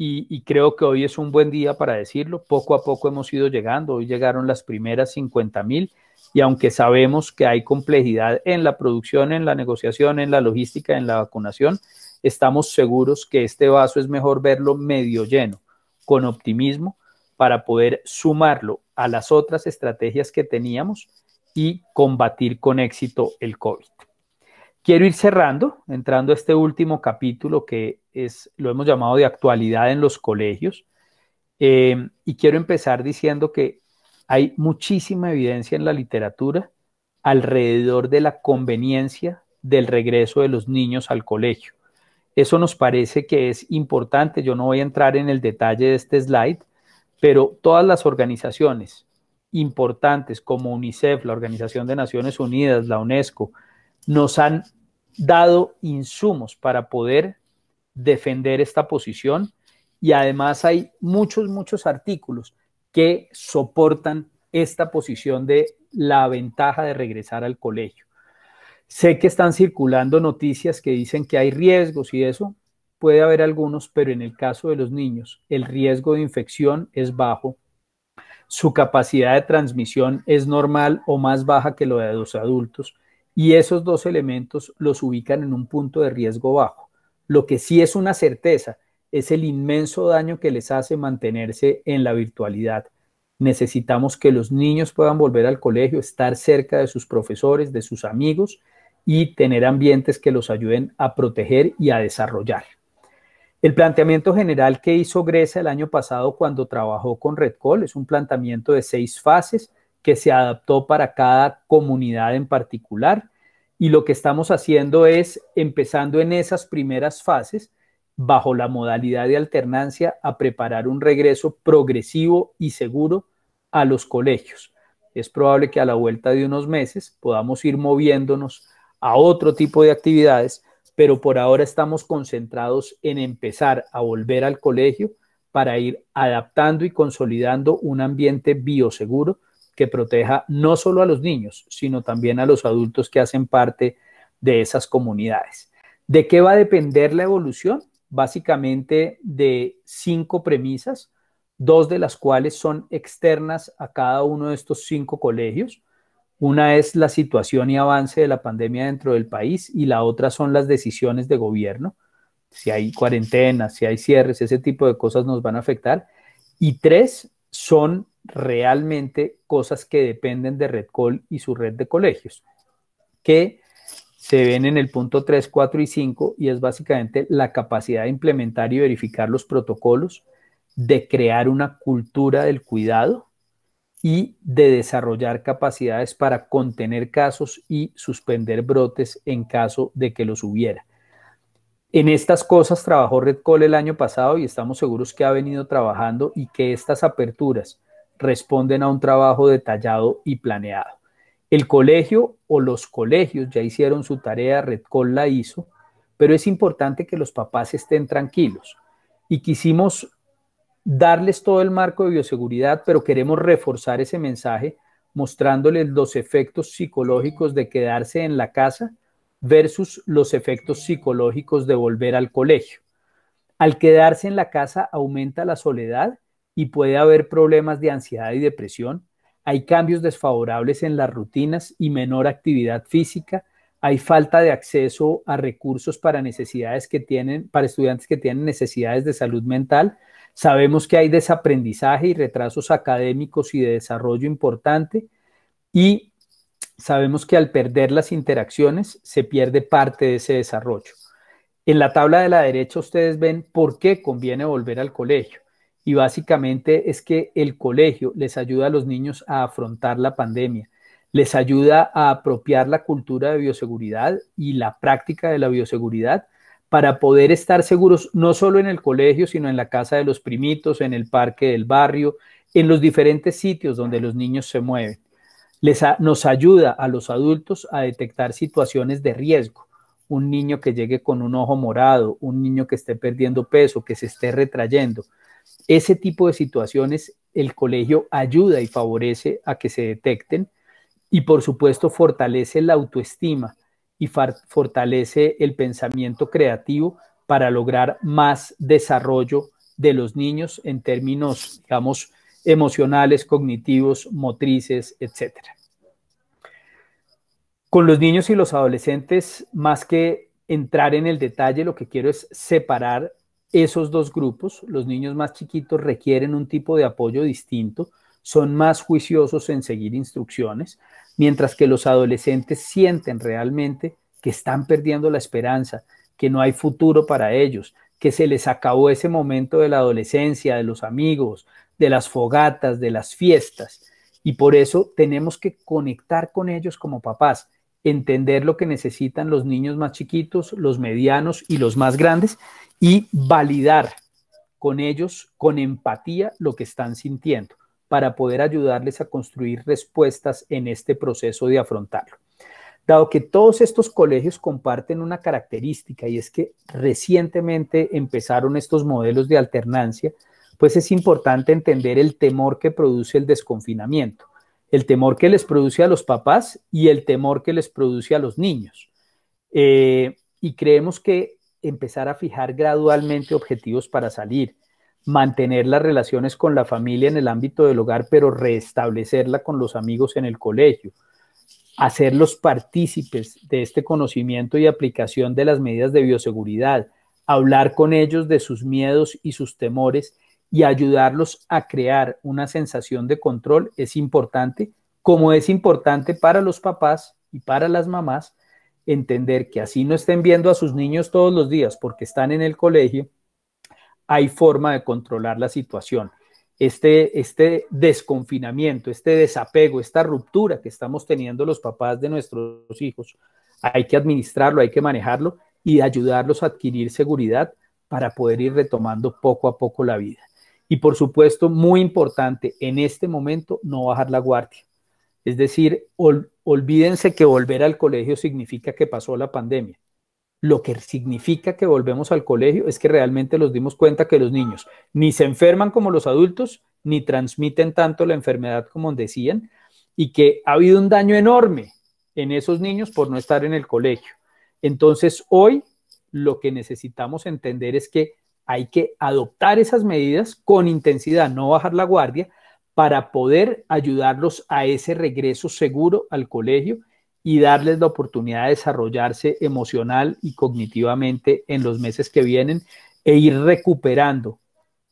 y creo que hoy es un buen día para decirlo. Poco a poco hemos ido llegando, hoy llegaron las primeras 50.000 y aunque sabemos que hay complejidad en la producción, en la negociación, en la logística, en la vacunación, estamos seguros que este vaso es mejor verlo medio lleno, con optimismo, para poder sumarlo a las otras estrategias que teníamos y combatir con éxito el COVID. Quiero ir cerrando, entrando a este último capítulo que lo hemos llamado de actualidad en los colegios, y quiero empezar diciendo que hay muchísima evidencia en la literatura alrededor de la conveniencia del regreso de los niños al colegio. Eso nos parece que es importante. Yo no voy a entrar en el detalle de este slide, pero todas las organizaciones importantes como UNICEF, la Organización de Naciones Unidas, la UNESCO, nos han dado insumos para poder defender esta posición y además hay muchos artículos que soportan esta posición de la ventaja de regresar al colegio. Sé que están circulando noticias que dicen que hay riesgos y eso, puede haber algunos, pero en el caso de los niños, el riesgo de infección es bajo, su capacidad de transmisión es normal o más baja que lo de los adultos, y esos dos elementos los ubican en un punto de riesgo bajo. Lo que sí es una certeza es el inmenso daño que les hace mantenerse en la virtualidad. Necesitamos que los niños puedan volver al colegio, estar cerca de sus profesores, de sus amigos y tener ambientes que los ayuden a proteger y a desarrollar. El planteamiento general que hizo Grecia el año pasado cuando trabajó con RedCall es un planteamiento de 6 fases que se adaptó para cada comunidad en particular y lo que estamos haciendo es, empezando en esas primeras fases, bajo la modalidad de alternancia, a preparar un regreso progresivo y seguro a los colegios. Es probable que a la vuelta de unos meses podamos ir moviéndonos a otro tipo de actividades, pero por ahora estamos concentrados en empezar a volver al colegio para ir adaptando y consolidando un ambiente bioseguro que proteja no solo a los niños, sino también a los adultos que hacen parte de esas comunidades. ¿De qué va a depender la evolución? Básicamente de 5 premisas, 2 de las cuales son externas a cada uno de estos 5 colegios. Una es la situación y avance de la pandemia dentro del país y la otra son las decisiones de gobierno. Si hay cuarentenas, si hay cierres, ese tipo de cosas nos van a afectar. Y 3 son realmente cosas que dependen de RedCall y su red de colegios, que se ven en el punto 3, 4 y 5 y es básicamente la capacidad de implementar y verificar los protocolos, de crear una cultura del cuidado y de desarrollar capacidades para contener casos y suspender brotes en caso de que los hubiera. En estas cosas trabajó RedCall el año pasado y estamos seguros que ha venido trabajando y que estas aperturas responden a un trabajo detallado y planeado. El colegio o los colegios ya hicieron su tarea, RedCall la hizo, pero es importante que los papás estén tranquilos y quisimos darles todo el marco de bioseguridad, pero queremos reforzar ese mensaje mostrándoles los efectos psicológicos de quedarse en la casa versus los efectos psicológicos de volver al colegio. Al quedarse en la casa aumenta la soledad y puede haber problemas de ansiedad y depresión. Hay cambios desfavorables en las rutinas y menor actividad física. Hay falta de acceso a recursos para para estudiantes que tienen necesidades de salud mental. Sabemos que hay desaprendizaje y retrasos académicos y de desarrollo importante y sabemos que al perder las interacciones se pierde parte de ese desarrollo. En la tabla de la derecha ustedes ven por qué conviene volver al colegio y básicamente es que el colegio les ayuda a los niños a afrontar la pandemia, les ayuda a apropiar la cultura de bioseguridad y la práctica de la bioseguridad para poder estar seguros no solo en el colegio, sino en la casa de los primitos, en el parque del barrio, en los diferentes sitios donde los niños se mueven. Nos ayuda a los adultos a detectar situaciones de riesgo. Un niño que llegue con un ojo morado, un niño que esté perdiendo peso, que se esté retrayendo. Ese tipo de situaciones el colegio ayuda y favorece a que se detecten y por supuesto fortalece la autoestima y fortalece el pensamiento creativo para lograr más desarrollo de los niños en términos, digamos, emocionales, cognitivos, motrices, etc. Con los niños y los adolescentes, más que entrar en el detalle, lo que quiero es separar esos dos grupos. Los niños más chiquitos requieren un tipo de apoyo distinto, son más juiciosos en seguir instrucciones, mientras que los adolescentes sienten realmente que están perdiendo la esperanza, que no hay futuro para ellos, que se les acabó ese momento de la adolescencia, de los amigos, de las fogatas, de las fiestas. Y por eso tenemos que conectar con ellos como papás, entender lo que necesitan los niños más chiquitos, los medianos y los más grandes, y validar con ellos, con empatía, lo que están sintiendo, para poder ayudarles a construir respuestas en este proceso de afrontarlo. Dado que todos estos colegios comparten una característica, y es que recientemente empezaron estos modelos de alternancia, pues es importante entender el temor que produce el desconfinamiento, el temor que les produce a los papás y el temor que les produce a los niños. Y creemos que empezar a fijar gradualmente objetivos para salir, mantener las relaciones con la familia en el ámbito del hogar, pero restablecerla con los amigos en el colegio, hacerlos partícipes de este conocimiento y aplicación de las medidas de bioseguridad, hablar con ellos de sus miedos y sus temores y ayudarlos a crear una sensación de control es importante, como es importante para los papás y para las mamás entender que así no estén viendo a sus niños todos los días porque están en el colegio, hay forma de controlar la situación. Este desconfinamiento, este desapego, esta ruptura que estamos teniendo los papás de nuestros hijos, hay que administrarlo, hay que manejarlo y ayudarlos a adquirir seguridad para poder ir retomando poco a poco la vida. Y por supuesto, muy importante, en este momento no bajar la guardia. Es decir, olvídense que volver al colegio significa que pasó la pandemia. Lo que significa que volvemos al colegio es que realmente nos dimos cuenta que los niños ni se enferman como los adultos, ni transmiten tanto la enfermedad como decían, y que ha habido un daño enorme en esos niños por no estar en el colegio. Entonces, hoy lo que necesitamos entender es que hay que adoptar esas medidas con intensidad, no bajar la guardia, para poder ayudarlos a ese regreso seguro al colegio y darles la oportunidad de desarrollarse emocional y cognitivamente en los meses que vienen e ir recuperando,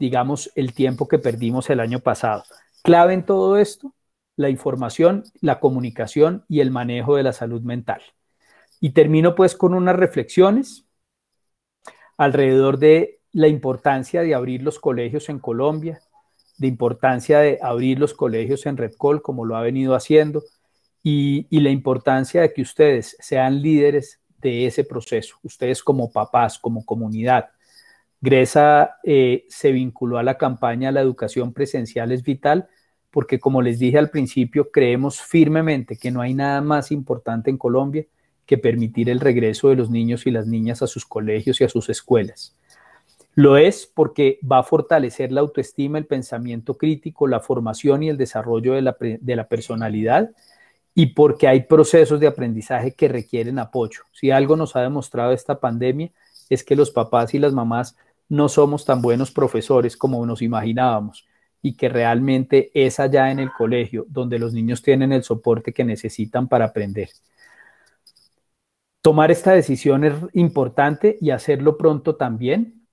digamos, el tiempo que perdimos el año pasado. Clave en todo esto, la información, la comunicación y el manejo de la salud mental. Y termino pues con unas reflexiones alrededor de la importancia de abrir los colegios en Colombia, de importancia de abrir los colegios en RedCol como lo ha venido haciendo, y la importancia de que ustedes sean líderes de ese proceso, ustedes como papás, como comunidad. Gresa se vinculó a la campaña La educación presencial es vital, porque como les dije al principio, creemos firmemente que no hay nada más importante en Colombia que permitir el regreso de los niños y las niñas a sus colegios y a sus escuelas. Lo es porque va a fortalecer la autoestima, el pensamiento crítico, la formación y el desarrollo de la personalidad, y porque hay procesos de aprendizaje que requieren apoyo. Si algo nos ha demostrado esta pandemia es que los papás y las mamás no somos tan buenos profesores como nos imaginábamos y que realmente es allá en el colegio donde los niños tienen el soporte que necesitan para aprender. Tomar esta decisión es importante y hacerlo pronto también,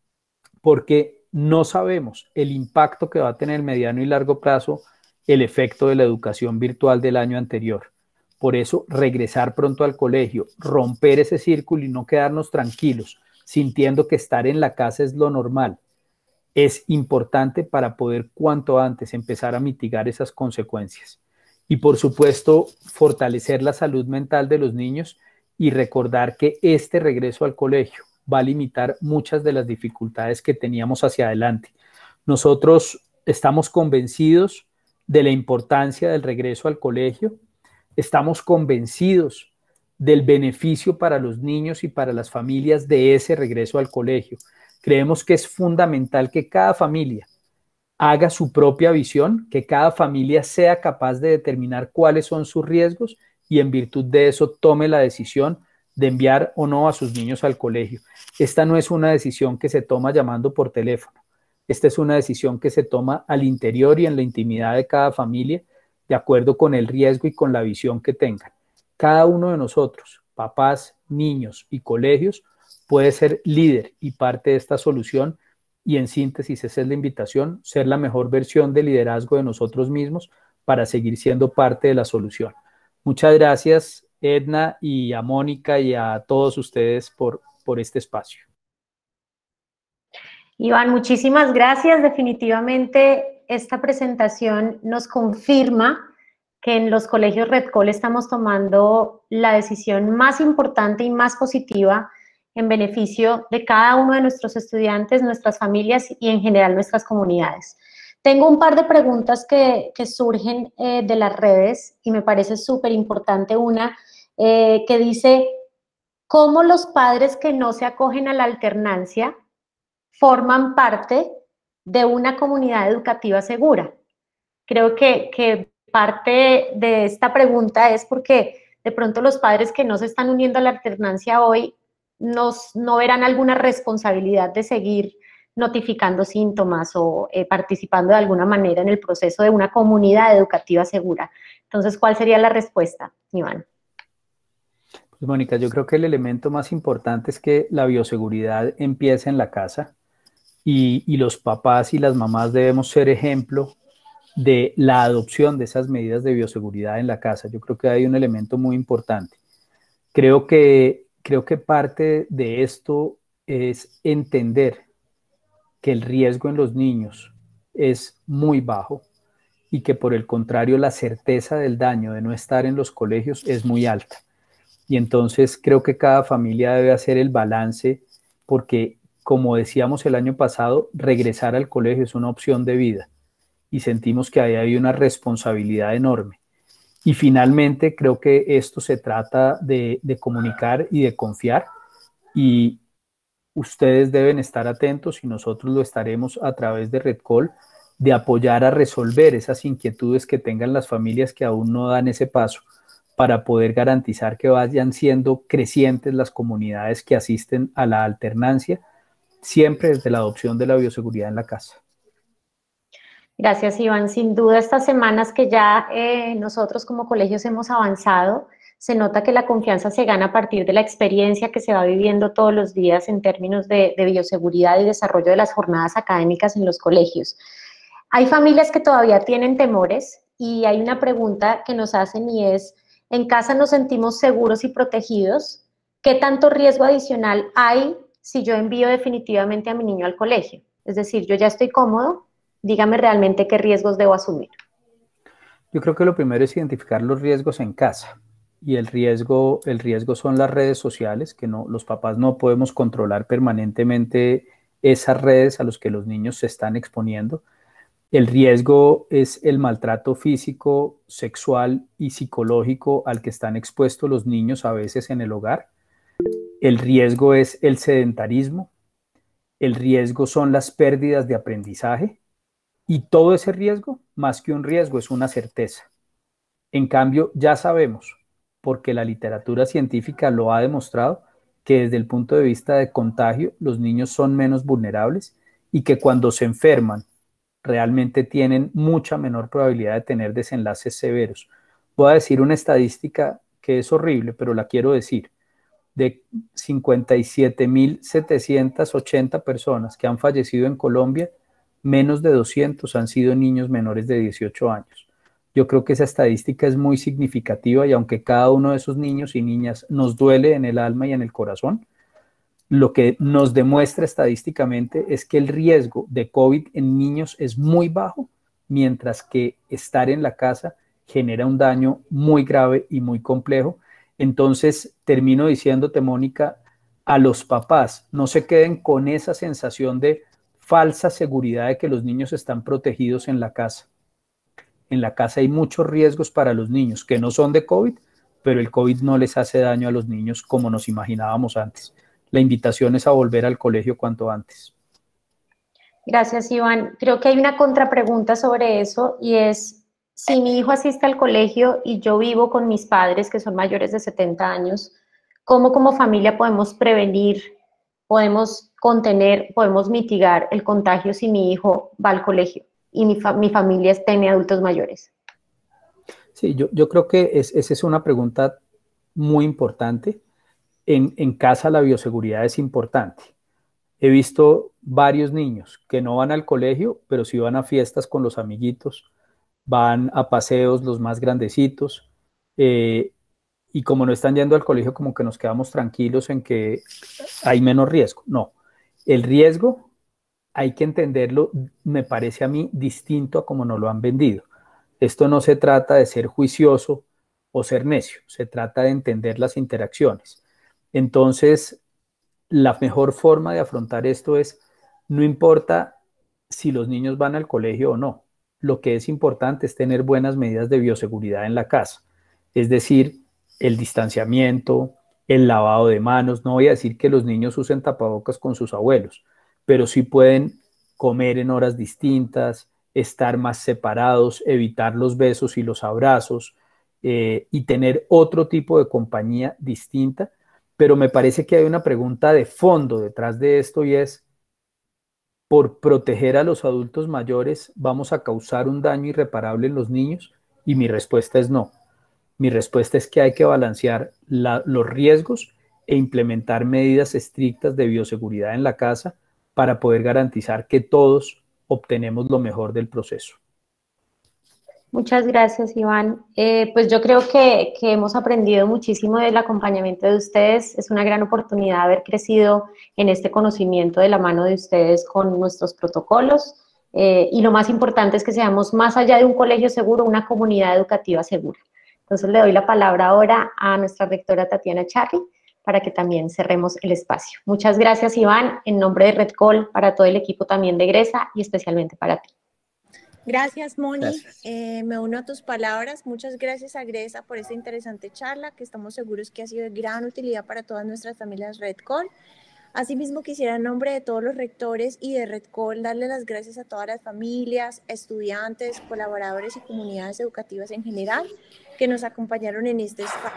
porque no sabemos el impacto que va a tener en el mediano y largo plazo el efecto de la educación virtual del año anterior. Por eso, regresar pronto al colegio, romper ese círculo y no quedarnos tranquilos, sintiendo que estar en la casa es lo normal, es importante para poder cuanto antes empezar a mitigar esas consecuencias. Y por supuesto, fortalecer la salud mental de los niños y recordar que este regreso al colegio va a limitar muchas de las dificultades que teníamos hacia adelante. Nosotros estamos convencidos de la importancia del regreso al colegio, estamos convencidos del beneficio para los niños y para las familias de ese regreso al colegio. Creemos que es fundamental que cada familia haga su propia visión, que cada familia sea capaz de determinar cuáles son sus riesgos y en virtud de eso tome la decisión de enviar o no a sus niños al colegio. Esta no es una decisión que se toma llamando por teléfono. Esta es una decisión que se toma al interior y en la intimidad de cada familia, de acuerdo con el riesgo y con la visión que tengan. Cada uno de nosotros, papás, niños y colegios, puede ser líder y parte de esta solución, y en síntesis esa es la invitación, ser la mejor versión de liderazgo de nosotros mismos para seguir siendo parte de la solución. Muchas gracias, Edna, y a Mónica y a todos ustedes por este espacio. Iván, muchísimas gracias. Definitivamente esta presentación nos confirma que en los colegios Red Call estamos tomando la decisión más importante y más positiva en beneficio de cada uno de nuestros estudiantes, nuestras familias y en general nuestras comunidades. Tengo un par de preguntas que surgen de las redes y me parece súper importante una que dice, ¿cómo los padres que no se acogen a la alternancia forman parte de una comunidad educativa segura? Creo que parte de esta pregunta es porque de pronto los padres que no se están uniendo a la alternancia hoy no verán alguna responsabilidad de seguir notificando síntomas o participando de alguna manera en el proceso de una comunidad educativa segura. Entonces, ¿cuál sería la respuesta, Iván? Pues, Mónica, yo creo que el elemento más importante es que la bioseguridad empieza en la casa y los papás y las mamás debemos ser ejemplo de la adopción de esas medidas de bioseguridad en la casa. Yo creo que hay un elemento muy importante. Creo que parte de esto es entender que el riesgo en los niños es muy bajo y que por el contrario la certeza del daño de no estar en los colegios es muy alta. Y entonces creo que cada familia debe hacer el balance porque, como decíamos el año pasado, regresar al colegio es una opción de vida y sentimos que ahí hay una responsabilidad enorme. Y finalmente creo que esto se trata de comunicar y de confiar, y ustedes deben estar atentos y nosotros lo estaremos a través de Red Call, de apoyar a resolver esas inquietudes que tengan las familias que aún no dan ese paso para poder garantizar que vayan siendo crecientes las comunidades que asisten a la alternancia, siempre desde la adopción de la bioseguridad en la casa. Gracias, Iván. Sin duda, estas semanas que ya nosotros como colegios hemos avanzado, se nota que la confianza se gana a partir de la experiencia que se va viviendo todos los días en términos de bioseguridad y desarrollo de las jornadas académicas en los colegios. Hay familias que todavía tienen temores y hay una pregunta que nos hacen y es, ¿en casa nos sentimos seguros y protegidos? ¿Qué tanto riesgo adicional hay si yo envío definitivamente a mi niño al colegio? Es decir, yo ya estoy cómodo, dígame realmente qué riesgos debo asumir. Yo creo que lo primero es identificar los riesgos en casa, y el riesgo son las redes sociales, que los papás no podemos controlar permanentemente esas redes a las que los niños se están exponiendo. El riesgo es el maltrato físico, sexual y psicológico al que están expuestos los niños a veces en el hogar. El riesgo es el sedentarismo. El riesgo son las pérdidas de aprendizaje. Y todo ese riesgo, más que un riesgo, es una certeza. En cambio, ya sabemos, porque la literatura científica lo ha demostrado, que desde el punto de vista de contagio, los niños son menos vulnerables y que cuando se enferman, realmente tienen mucha menor probabilidad de tener desenlaces severos. Voy a decir una estadística que es horrible, pero la quiero decir. De 57.780 personas que han fallecido en Colombia, menos de 200 han sido niños menores de 18 años. Yo creo que esa estadística es muy significativa y aunque cada uno de esos niños y niñas nos duele en el alma y en el corazón, lo que nos demuestra estadísticamente es que el riesgo de COVID en niños es muy bajo, mientras que estar en la casa genera un daño muy grave y muy complejo. Entonces, termino diciéndote, Mónica, a los papás, no se queden con esa sensación de falsa seguridad de que los niños están protegidos en la casa. En la casa hay muchos riesgos para los niños que no son de COVID, pero el COVID no les hace daño a los niños como nos imaginábamos antes. La invitación es a volver al colegio cuanto antes. Gracias, Iván. Creo que hay una contrapregunta sobre eso y es, si mi hijo asiste al colegio y yo vivo con mis padres que son mayores de 70 años, ¿cómo como familia podemos prevenir, podemos contener, podemos mitigar el contagio si mi hijo va al colegio y mi familia tiene adultos mayores? Sí, yo creo que esa es una pregunta muy importante. En casa la bioseguridad es importante. He visto varios niños que no van al colegio, pero sí van a fiestas con los amiguitos, van a paseos los más grandecitos, y como no están yendo al colegio, como que nos quedamos tranquilos en que hay menos riesgo. No, el riesgo hay que entenderlo, me parece a mí, distinto a como nos lo han vendido. Esto no se trata de ser juicioso o ser necio, se trata de entender las interacciones. Entonces, la mejor forma de afrontar esto es, no importa si los niños van al colegio o no, lo que es importante es tener buenas medidas de bioseguridad en la casa, es decir, el distanciamiento, el lavado de manos. No voy a decir que los niños usen tapabocas con sus abuelos, pero sí pueden comer en horas distintas, estar más separados, evitar los besos y los abrazos, y tener otro tipo de compañía distinta. Pero me parece que hay una pregunta de fondo detrás de esto, y es, ¿por proteger a los adultos mayores vamos a causar un daño irreparable en los niños? Y mi respuesta es no. Mi respuesta es que hay que balancear los riesgos e implementar medidas estrictas de bioseguridad en la casa para poder garantizar que todos obtenemos lo mejor del proceso. Muchas gracias, Iván. Pues yo creo que hemos aprendido muchísimo del acompañamiento de ustedes. Es una gran oportunidad haber crecido en este conocimiento de la mano de ustedes con nuestros protocolos. Y lo más importante es que seamos, más allá de un colegio seguro, una comunidad educativa segura. Entonces le doy la palabra ahora a nuestra rectora Tatiana Charri para que también cerremos el espacio. Muchas gracias, Iván, en nombre de RedCol, para todo el equipo también de Gresa y especialmente para ti. Gracias, Moni. Gracias. Me uno a tus palabras. Muchas gracias a Gresa por esta interesante charla, que estamos seguros que ha sido de gran utilidad para todas nuestras familias RedCol. Asimismo, quisiera en nombre de todos los rectores y de RedCol darle las gracias a todas las familias, estudiantes, colaboradores y comunidades educativas en general que nos acompañaron en este espacio.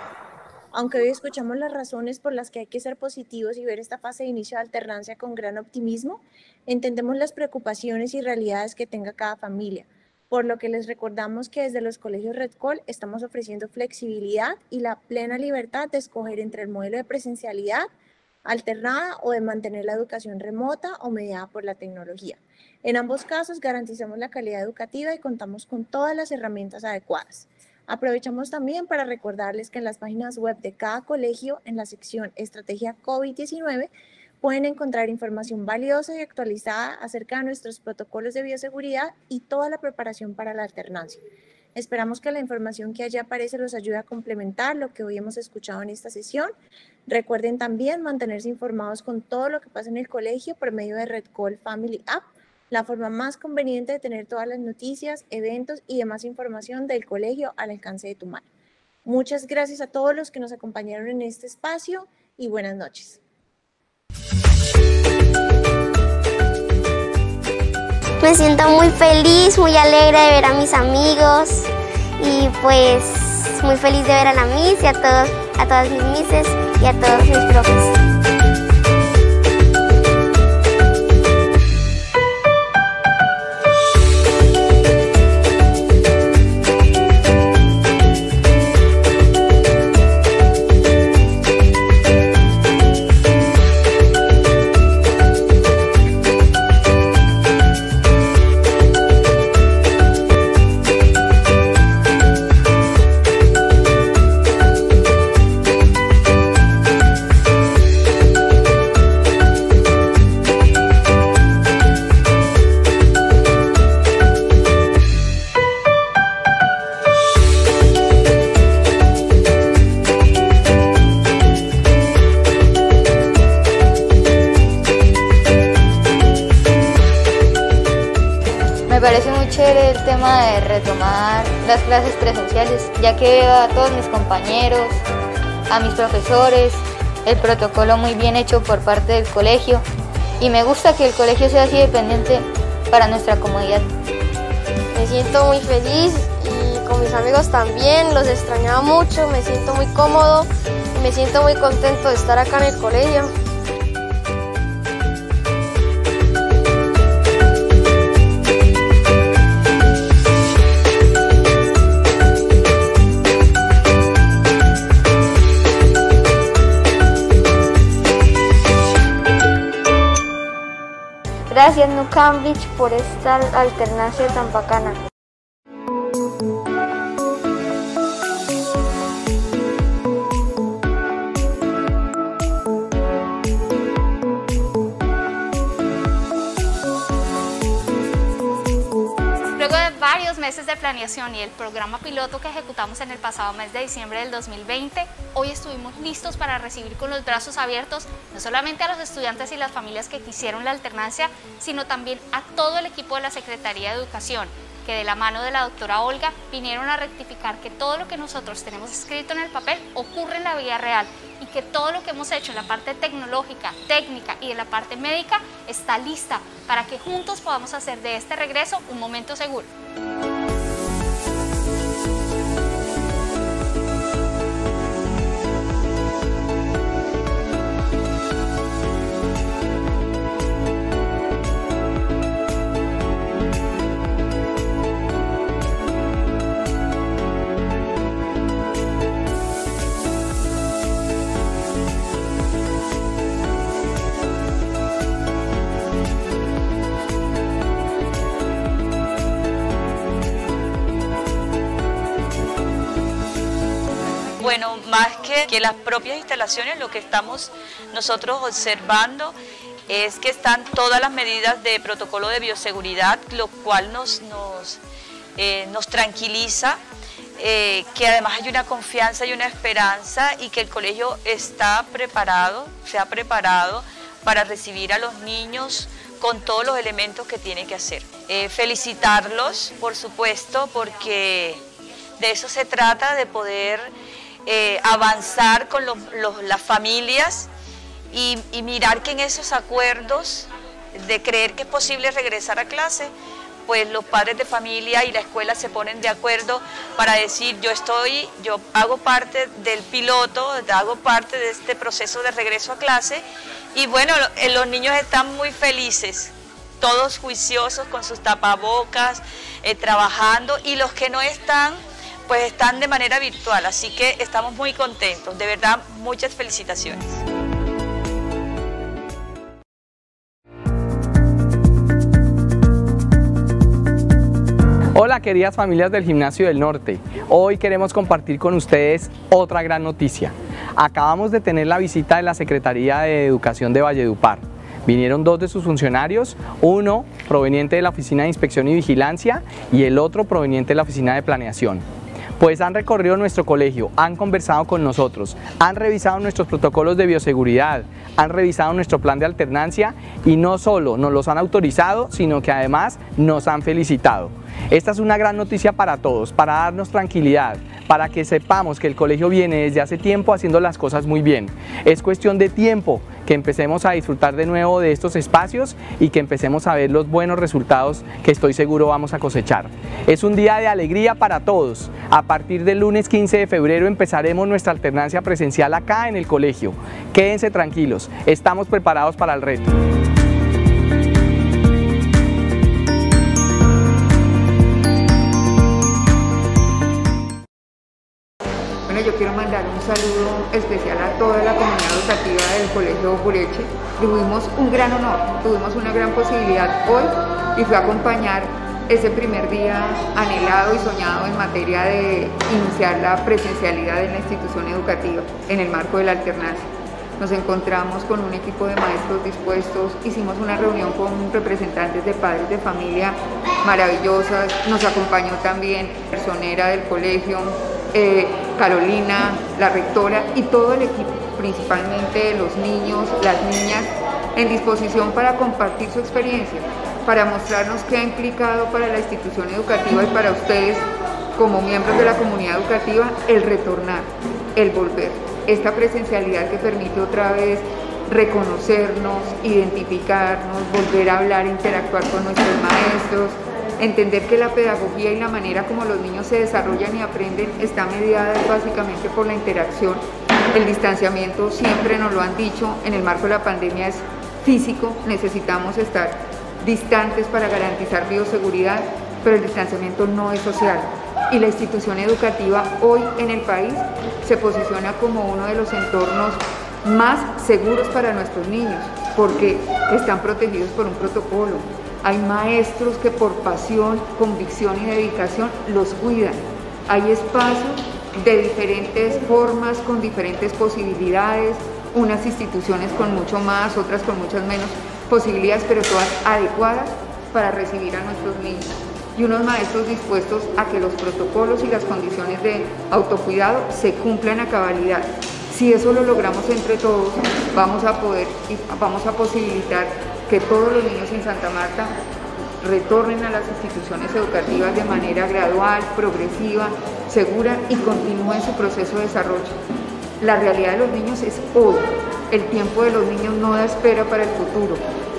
Aunque hoy escuchamos las razones por las que hay que ser positivos y ver esta fase de inicio de alternancia con gran optimismo, entendemos las preocupaciones y realidades que tenga cada familia, por lo que les recordamos que desde los colegios RedCol estamos ofreciendo flexibilidad y la plena libertad de escoger entre el modelo de presencialidad alternada o de mantener la educación remota o mediada por la tecnología. En ambos casos garantizamos la calidad educativa y contamos con todas las herramientas adecuadas. Aprovechamos también para recordarles que en las páginas web de cada colegio, en la sección Estrategia COVID-19, pueden encontrar información valiosa y actualizada acerca de nuestros protocolos de bioseguridad y toda la preparación para la alternancia. Esperamos que la información que allí aparece los ayude a complementar lo que hoy hemos escuchado en esta sesión. Recuerden también mantenerse informados con todo lo que pasa en el colegio por medio de RedCol Family App, la forma más conveniente de tener todas las noticias, eventos y demás información del colegio al alcance de tu mano. Muchas gracias a todos los que nos acompañaron en este espacio y buenas noches. Me siento muy feliz, muy alegre de ver a mis amigos y pues muy feliz de ver a la Miss y a todas mis Misses y a todos mis profes. Me parece muy chévere el tema de retomar las clases presenciales, ya que veo a todos mis compañeros, a mis profesores, el protocolo muy bien hecho por parte del colegio, y me gusta que el colegio sea así dependiente para nuestra comodidad. Me siento muy feliz y con mis amigos también, los extrañaba mucho, me siento muy cómodo y me siento muy contento de estar acá en el colegio. Gracias New Cambridge por esta alternancia tan bacana. Meses de planeación y el programa piloto que ejecutamos en el pasado mes de diciembre del 2020, hoy estuvimos listos para recibir con los brazos abiertos no solamente a los estudiantes y las familias que quisieron la alternancia, sino también a todo el equipo de la Secretaría de Educación, que de la mano de la doctora Olga vinieron a rectificar que todo lo que nosotros tenemos escrito en el papel ocurre en la vida real y que todo lo que hemos hecho en la parte tecnológica, técnica y en la parte médica está lista para que juntos podamos hacer de este regreso un momento seguro. Bueno, más que las propias instalaciones, lo que estamos nosotros observando es que están todas las medidas de protocolo de bioseguridad, lo cual nos tranquiliza, que además hay una confianza y una esperanza y que el colegio está preparado, se ha preparado para recibir a los niños con todos los elementos que tiene que hacer. Felicitarlos, por supuesto, porque de eso se trata, de poder avanzar con las familias y mirar que en esos acuerdos de creer que es posible regresar a clase, pues los padres de familia y la escuela se ponen de acuerdo para decir yo hago parte del piloto, hago parte de este proceso de regreso a clase y bueno, los niños están muy felices, todos juiciosos con sus tapabocas, trabajando y los que no están, pues están de manera virtual, así que estamos muy contentos, de verdad, muchas felicitaciones. Hola queridas familias del Gimnasio del Norte, hoy queremos compartir con ustedes otra gran noticia. Acabamos de tener la visita de la Secretaría de Educación de Valledupar. Vinieron dos de sus funcionarios, uno proveniente de la Oficina de Inspección y Vigilancia y el otro proveniente de la Oficina de Planeación. Pues han recorrido nuestro colegio, han conversado con nosotros, han revisado nuestros protocolos de bioseguridad, han revisado nuestro plan de alternancia y no solo nos los han autorizado, sino que además nos han felicitado. Esta es una gran noticia para todos, para darnos tranquilidad, para que sepamos que el colegio viene desde hace tiempo haciendo las cosas muy bien. Es cuestión de tiempo que empecemos a disfrutar de nuevo de estos espacios y que empecemos a ver los buenos resultados que estoy seguro vamos a cosechar. Es un día de alegría para todos. A partir del lunes 15 de febrero empezaremos nuestra alternancia presencial acá en el colegio. Quédense tranquilos, estamos preparados para el reto. Yo quiero mandar un saludo especial a toda la comunidad educativa del Colegio Bureche. Tuvimos un gran honor, tuvimos una gran posibilidad hoy y fue a acompañar ese primer día anhelado y soñado en materia de iniciar la presencialidad en la institución educativa en el marco de la alternancia. Nos encontramos con un equipo de maestros dispuestos, hicimos una reunión con representantes de padres de familia maravillosas, nos acompañó también personera del colegio, Carolina, la rectora y todo el equipo, principalmente los niños, las niñas, en disposición para compartir su experiencia, para mostrarnos qué ha implicado para la institución educativa y para ustedes como miembros de la comunidad educativa el retornar, el volver. Esta presencialidad que permite otra vez reconocernos, identificarnos, volver a hablar, interactuar con nuestros maestros, entender que la pedagogía y la manera como los niños se desarrollan y aprenden está mediada básicamente por la interacción. El distanciamiento, siempre nos lo han dicho, en el marco de la pandemia es físico, necesitamos estar distantes para garantizar bioseguridad, pero el distanciamiento no es social. Y la institución educativa hoy en el país se posiciona como uno de los entornos más seguros para nuestros niños, porque están protegidos por un protocolo. Hay maestros que por pasión, convicción y dedicación los cuidan. Hay espacios de diferentes formas, con diferentes posibilidades, unas instituciones con mucho más, otras con muchas menos posibilidades, pero todas adecuadas para recibir a nuestros niños. Y unos maestros dispuestos a que los protocolos y las condiciones de autocuidado se cumplan a cabalidad. Si eso lo logramos entre todos, vamos a poder y vamos a posibilitar que todos los niños en Santa Marta retornen a las instituciones educativas de manera gradual, progresiva, segura y continúen su proceso de desarrollo. La realidad de los niños es hoy. El tiempo de los niños no da espera para el futuro.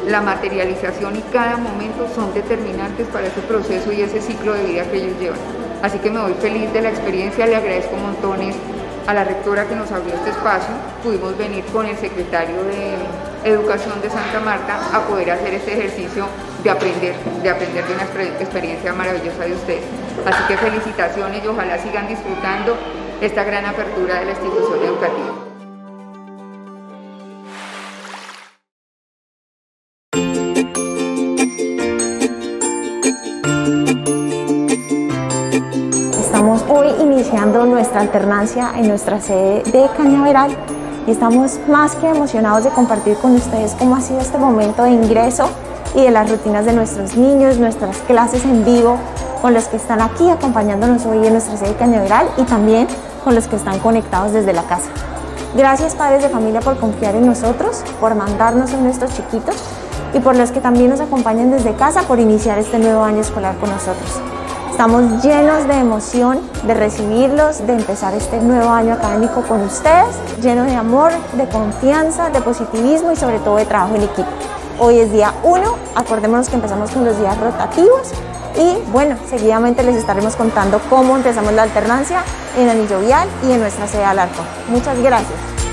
La materialización y cada momento son determinantes para ese proceso y ese ciclo de vida que ellos llevan. Así que me voy feliz de la experiencia, le agradezco montones a la rectora que nos abrió este espacio. Pudimos venir con el secretario de Educación de Santa Marta a poder hacer este ejercicio de aprender de una experiencia maravillosa de ustedes. Así que felicitaciones y ojalá sigan disfrutando esta gran apertura de la institución educativa. Estamos hoy iniciando nuestra alternancia en nuestra sede de Cañaveral y estamos más que emocionados de compartir con ustedes cómo ha sido este momento de ingreso y de las rutinas de nuestros niños, nuestras clases en vivo, con los que están aquí acompañándonos hoy en nuestra sede de Cañaveral y también con los que están conectados desde la casa. Gracias, padres de familia, por confiar en nosotros, por mandarnos a nuestros chiquitos y por los que también nos acompañan desde casa por iniciar este nuevo año escolar con nosotros. Estamos llenos de emoción de recibirlos, de empezar este nuevo año académico con ustedes, lleno de amor, de confianza, de positivismo y sobre todo de trabajo en equipo. Hoy es día 1, acordémonos que empezamos con los días rotativos y bueno, seguidamente les estaremos contando cómo empezamos la alternancia en Anillo Vial y en nuestra sede Alarcón. Muchas gracias.